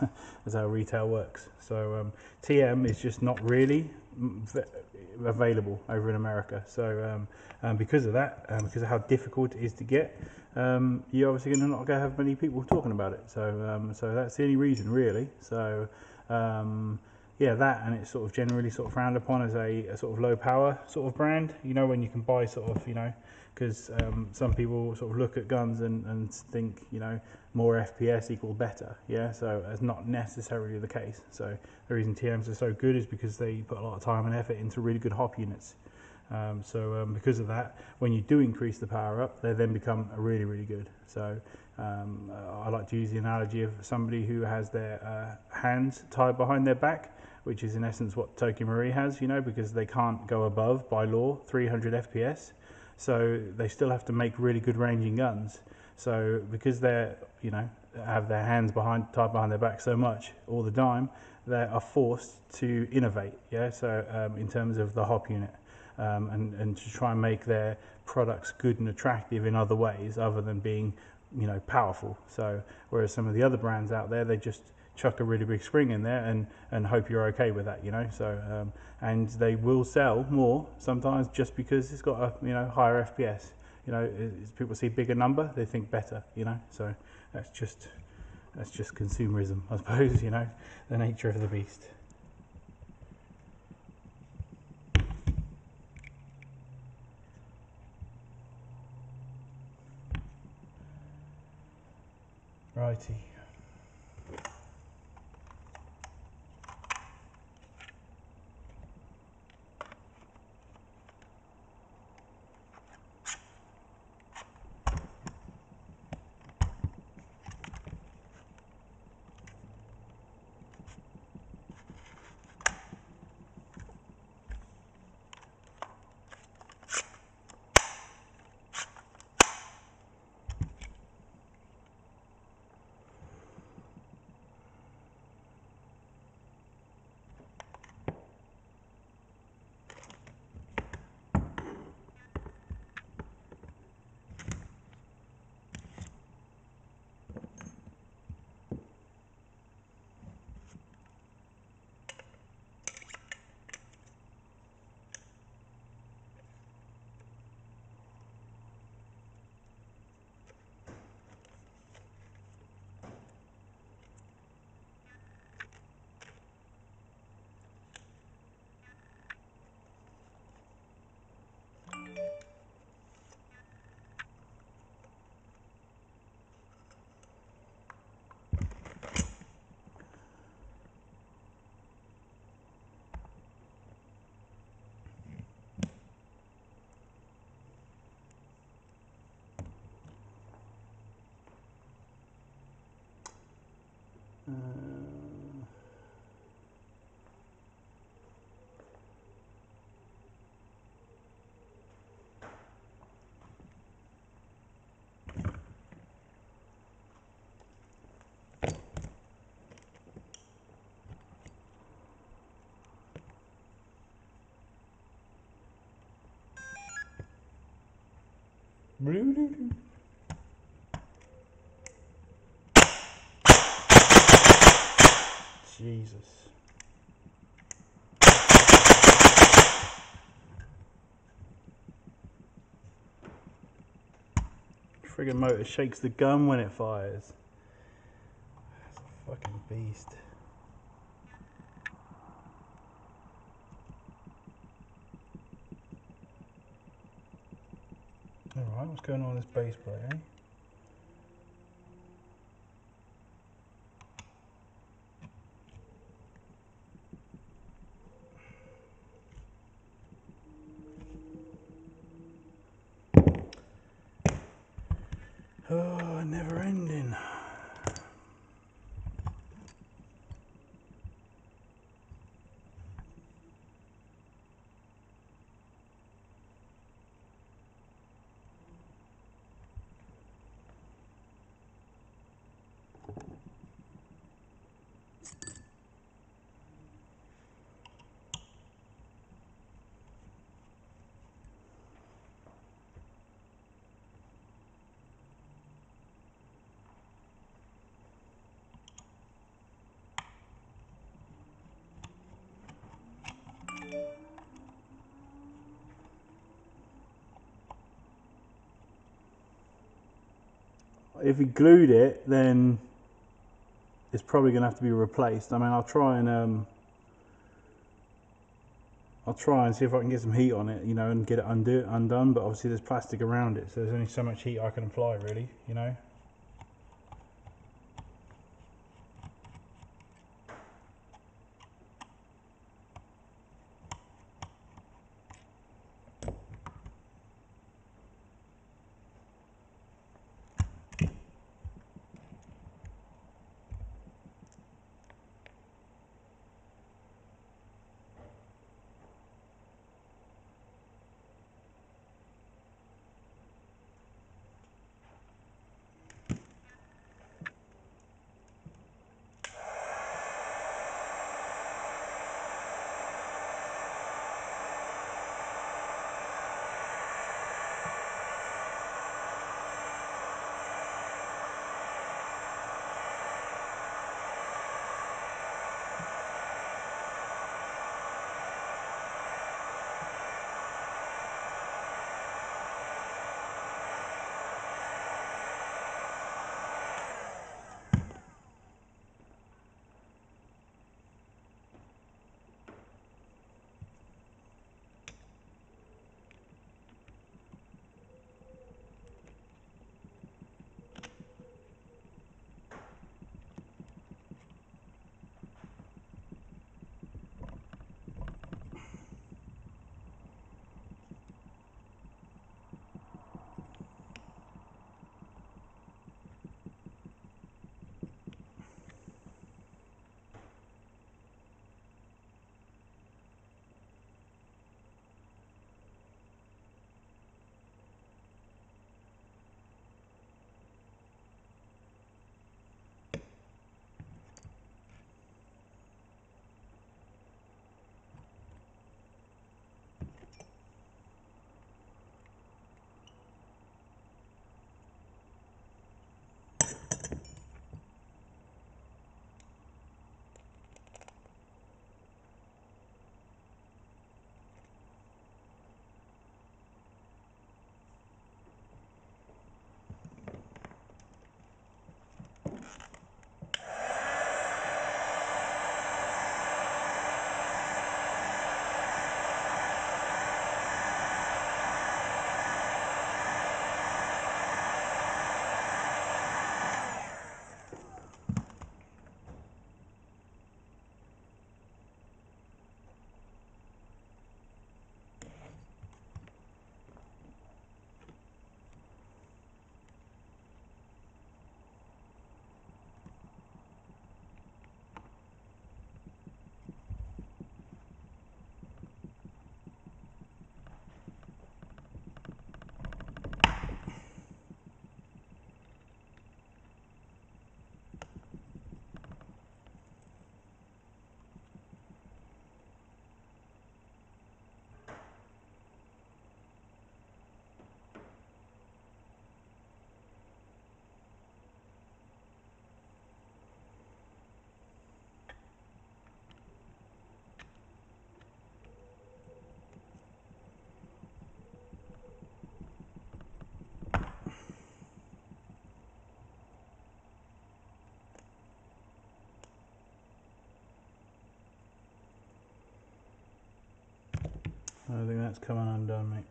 how retail works. So TM is just not really available over in America. So because of that, because of how difficult it is to get, you're obviously going to not going to have many people talking about it. So so that's the only reason really. So yeah, that, and it's sort of generally sort of frowned upon as a sort of low power sort of brand, you know, when you can buy sort of, you know, because some people sort of look at guns and think, you know, more FPS equal better, yeah, so that's not necessarily the case. So the reason TMs are so good is because they put a lot of time and effort into really good hop units. Because of that, when you do increase the power up, they then become really good. So I like to use the analogy of somebody who has their hands tied behind their back, which is in essence what Tokyo Marine has, you know, because they can't go above, by law, 300 FPS. So they still have to make really good ranging guns. So because they're, you know, have their hands tied behind their back so much all the time, they are forced to innovate, yeah, so in terms of the hop unit. And to try and make their products good and attractive in other ways other than being, you know, powerful. So whereas some of the other brands out there, they just chuck a really big spring in there and hope you're okay with that, you know. So and they will sell more sometimes just because it's got a, you know, higher FPS. You know, as people see bigger number, they think better, you know. So that's just consumerism, I suppose, you know, the nature of the beast. Righty. Jesus. Friggin' motor shakes the gun when it fires. It's a fucking beast. Alright, what's going on with this base plate, eh? Oh, never ending. If he glued it, then it's probably going to have to be replaced. I mean, I'll try and see if I can get some heat on it, you know, and get it undone. But obviously, there's plastic around it, so there's only so much heat I can apply, really, you know. that's coming undone, mate.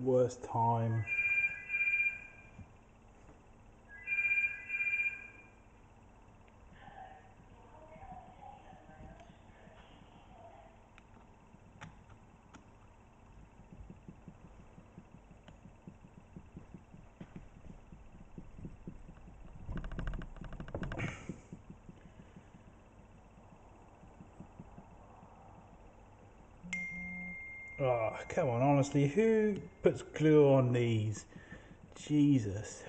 Worst time. Oh, come on, honestly, who puts glue on these? Jesus.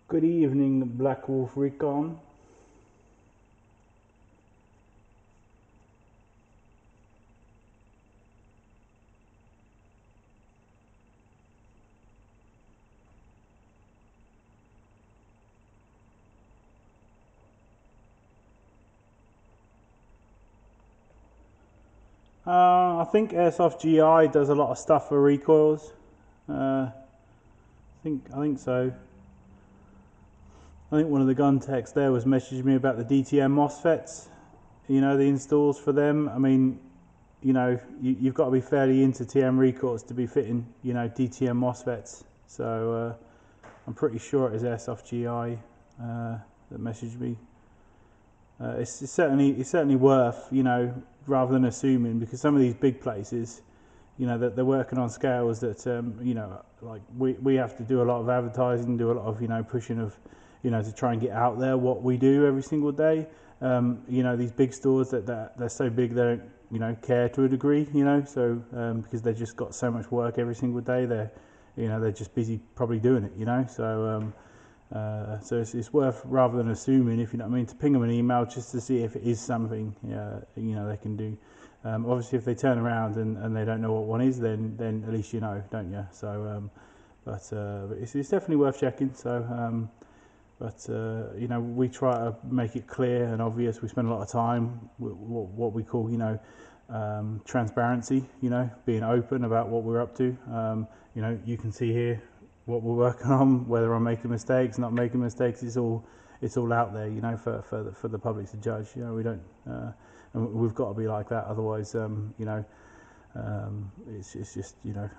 Good evening, Black Wolf Recon. I think Airsoft GI does a lot of stuff for recoils. I think so. I think one of the gun techs there was messaging me about the DTM MOSFETs, you know, the installs for them. I mean, you know, you've got to be fairly into TM recoils to be fitting, you know, DTM MOSFETs. So I'm pretty sure it is Airsoft GI that messaged me. It's certainly worth, you know, rather than assuming, because some of these big places, you know, that they're working on scales that, you know, like we have to do a lot of advertising, do a lot of, you know, pushing of, you know, to try and get out there what we do every single day. You know, these big stores that they're so big they don't, you know, care to a degree, you know, so because they've just got so much work every single day, they're just busy probably doing it, you know, so so it's worth, rather than assuming, if you know what I mean, to ping them an email just to see if it is something, you know, they can do. Obviously, if they turn around and they don't know what one is, then at least you know, don't you? So, but it's definitely worth checking. So, you know, we try to make it clear and obvious. We spend a lot of time with what we call, you know, transparency. You know, being open about what we're up to. You know, you can see here what we're working on, whether I'm making mistakes, not making mistakes. It's all out there, you know, for the public to judge. You know, we don't, and we've got to be like that. Otherwise, you know, it's just, you know,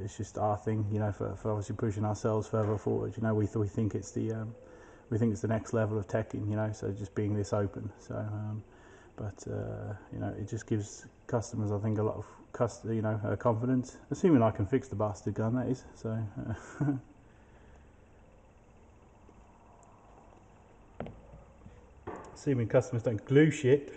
it's just our thing, you know, for obviously pushing ourselves further forward. You know, we think it's the next level of teching, you know. So just being this open. So, you know, it just gives customers, I think, a lot of confidence, assuming I can fix the bastard gun, that is. So. Assuming customers don't glue shit.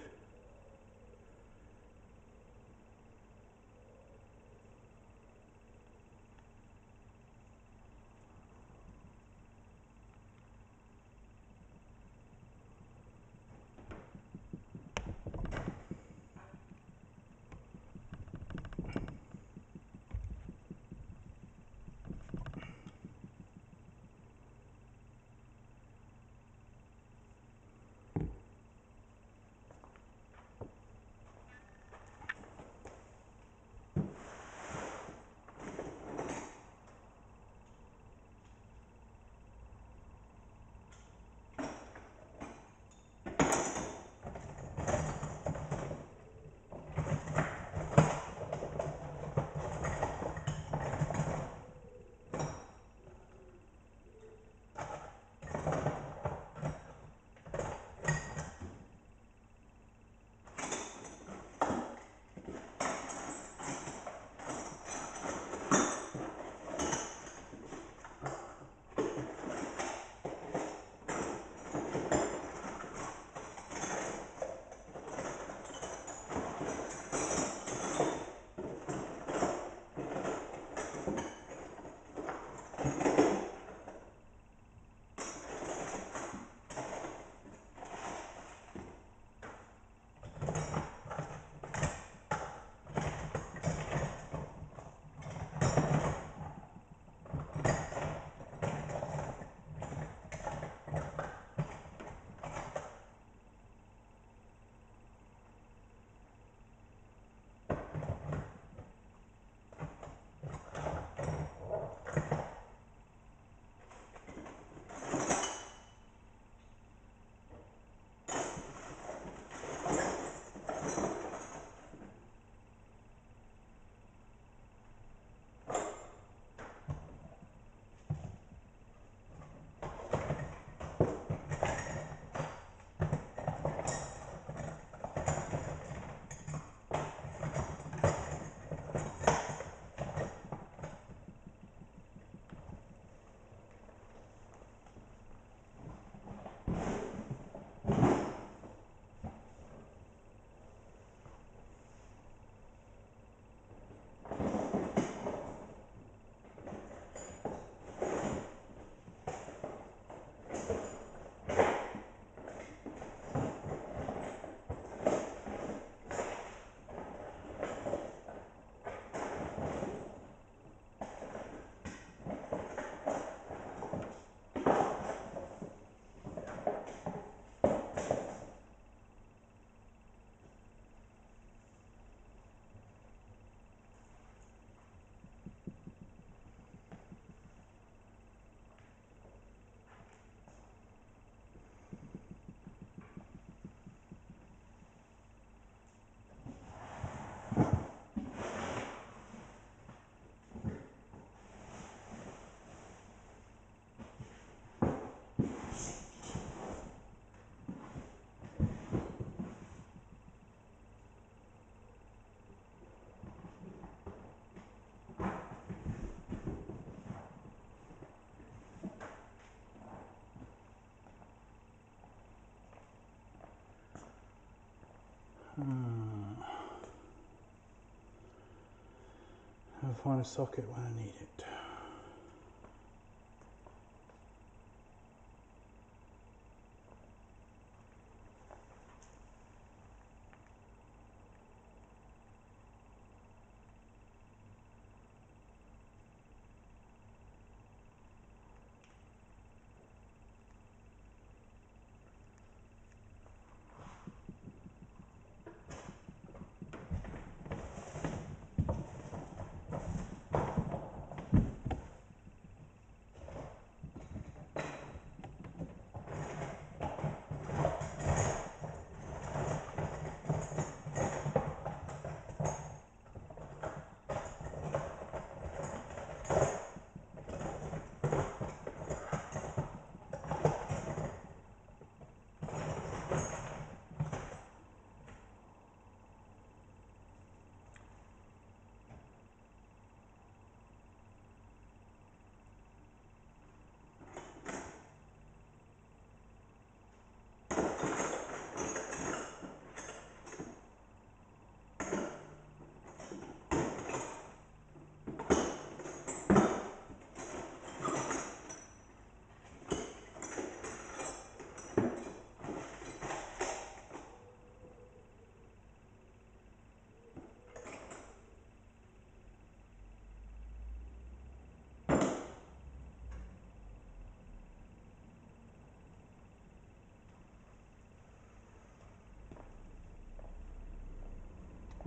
I'll find a socket when I need it.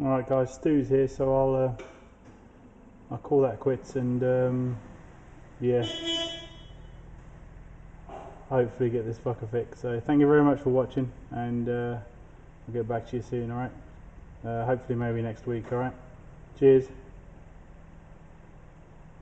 Alright guys, Stu's here, so I'll call that quits, and yeah, hopefully get this fucker fixed. So thank you very much for watching, and I'll get back to you soon, alright? Hopefully maybe next week, alright? Cheers.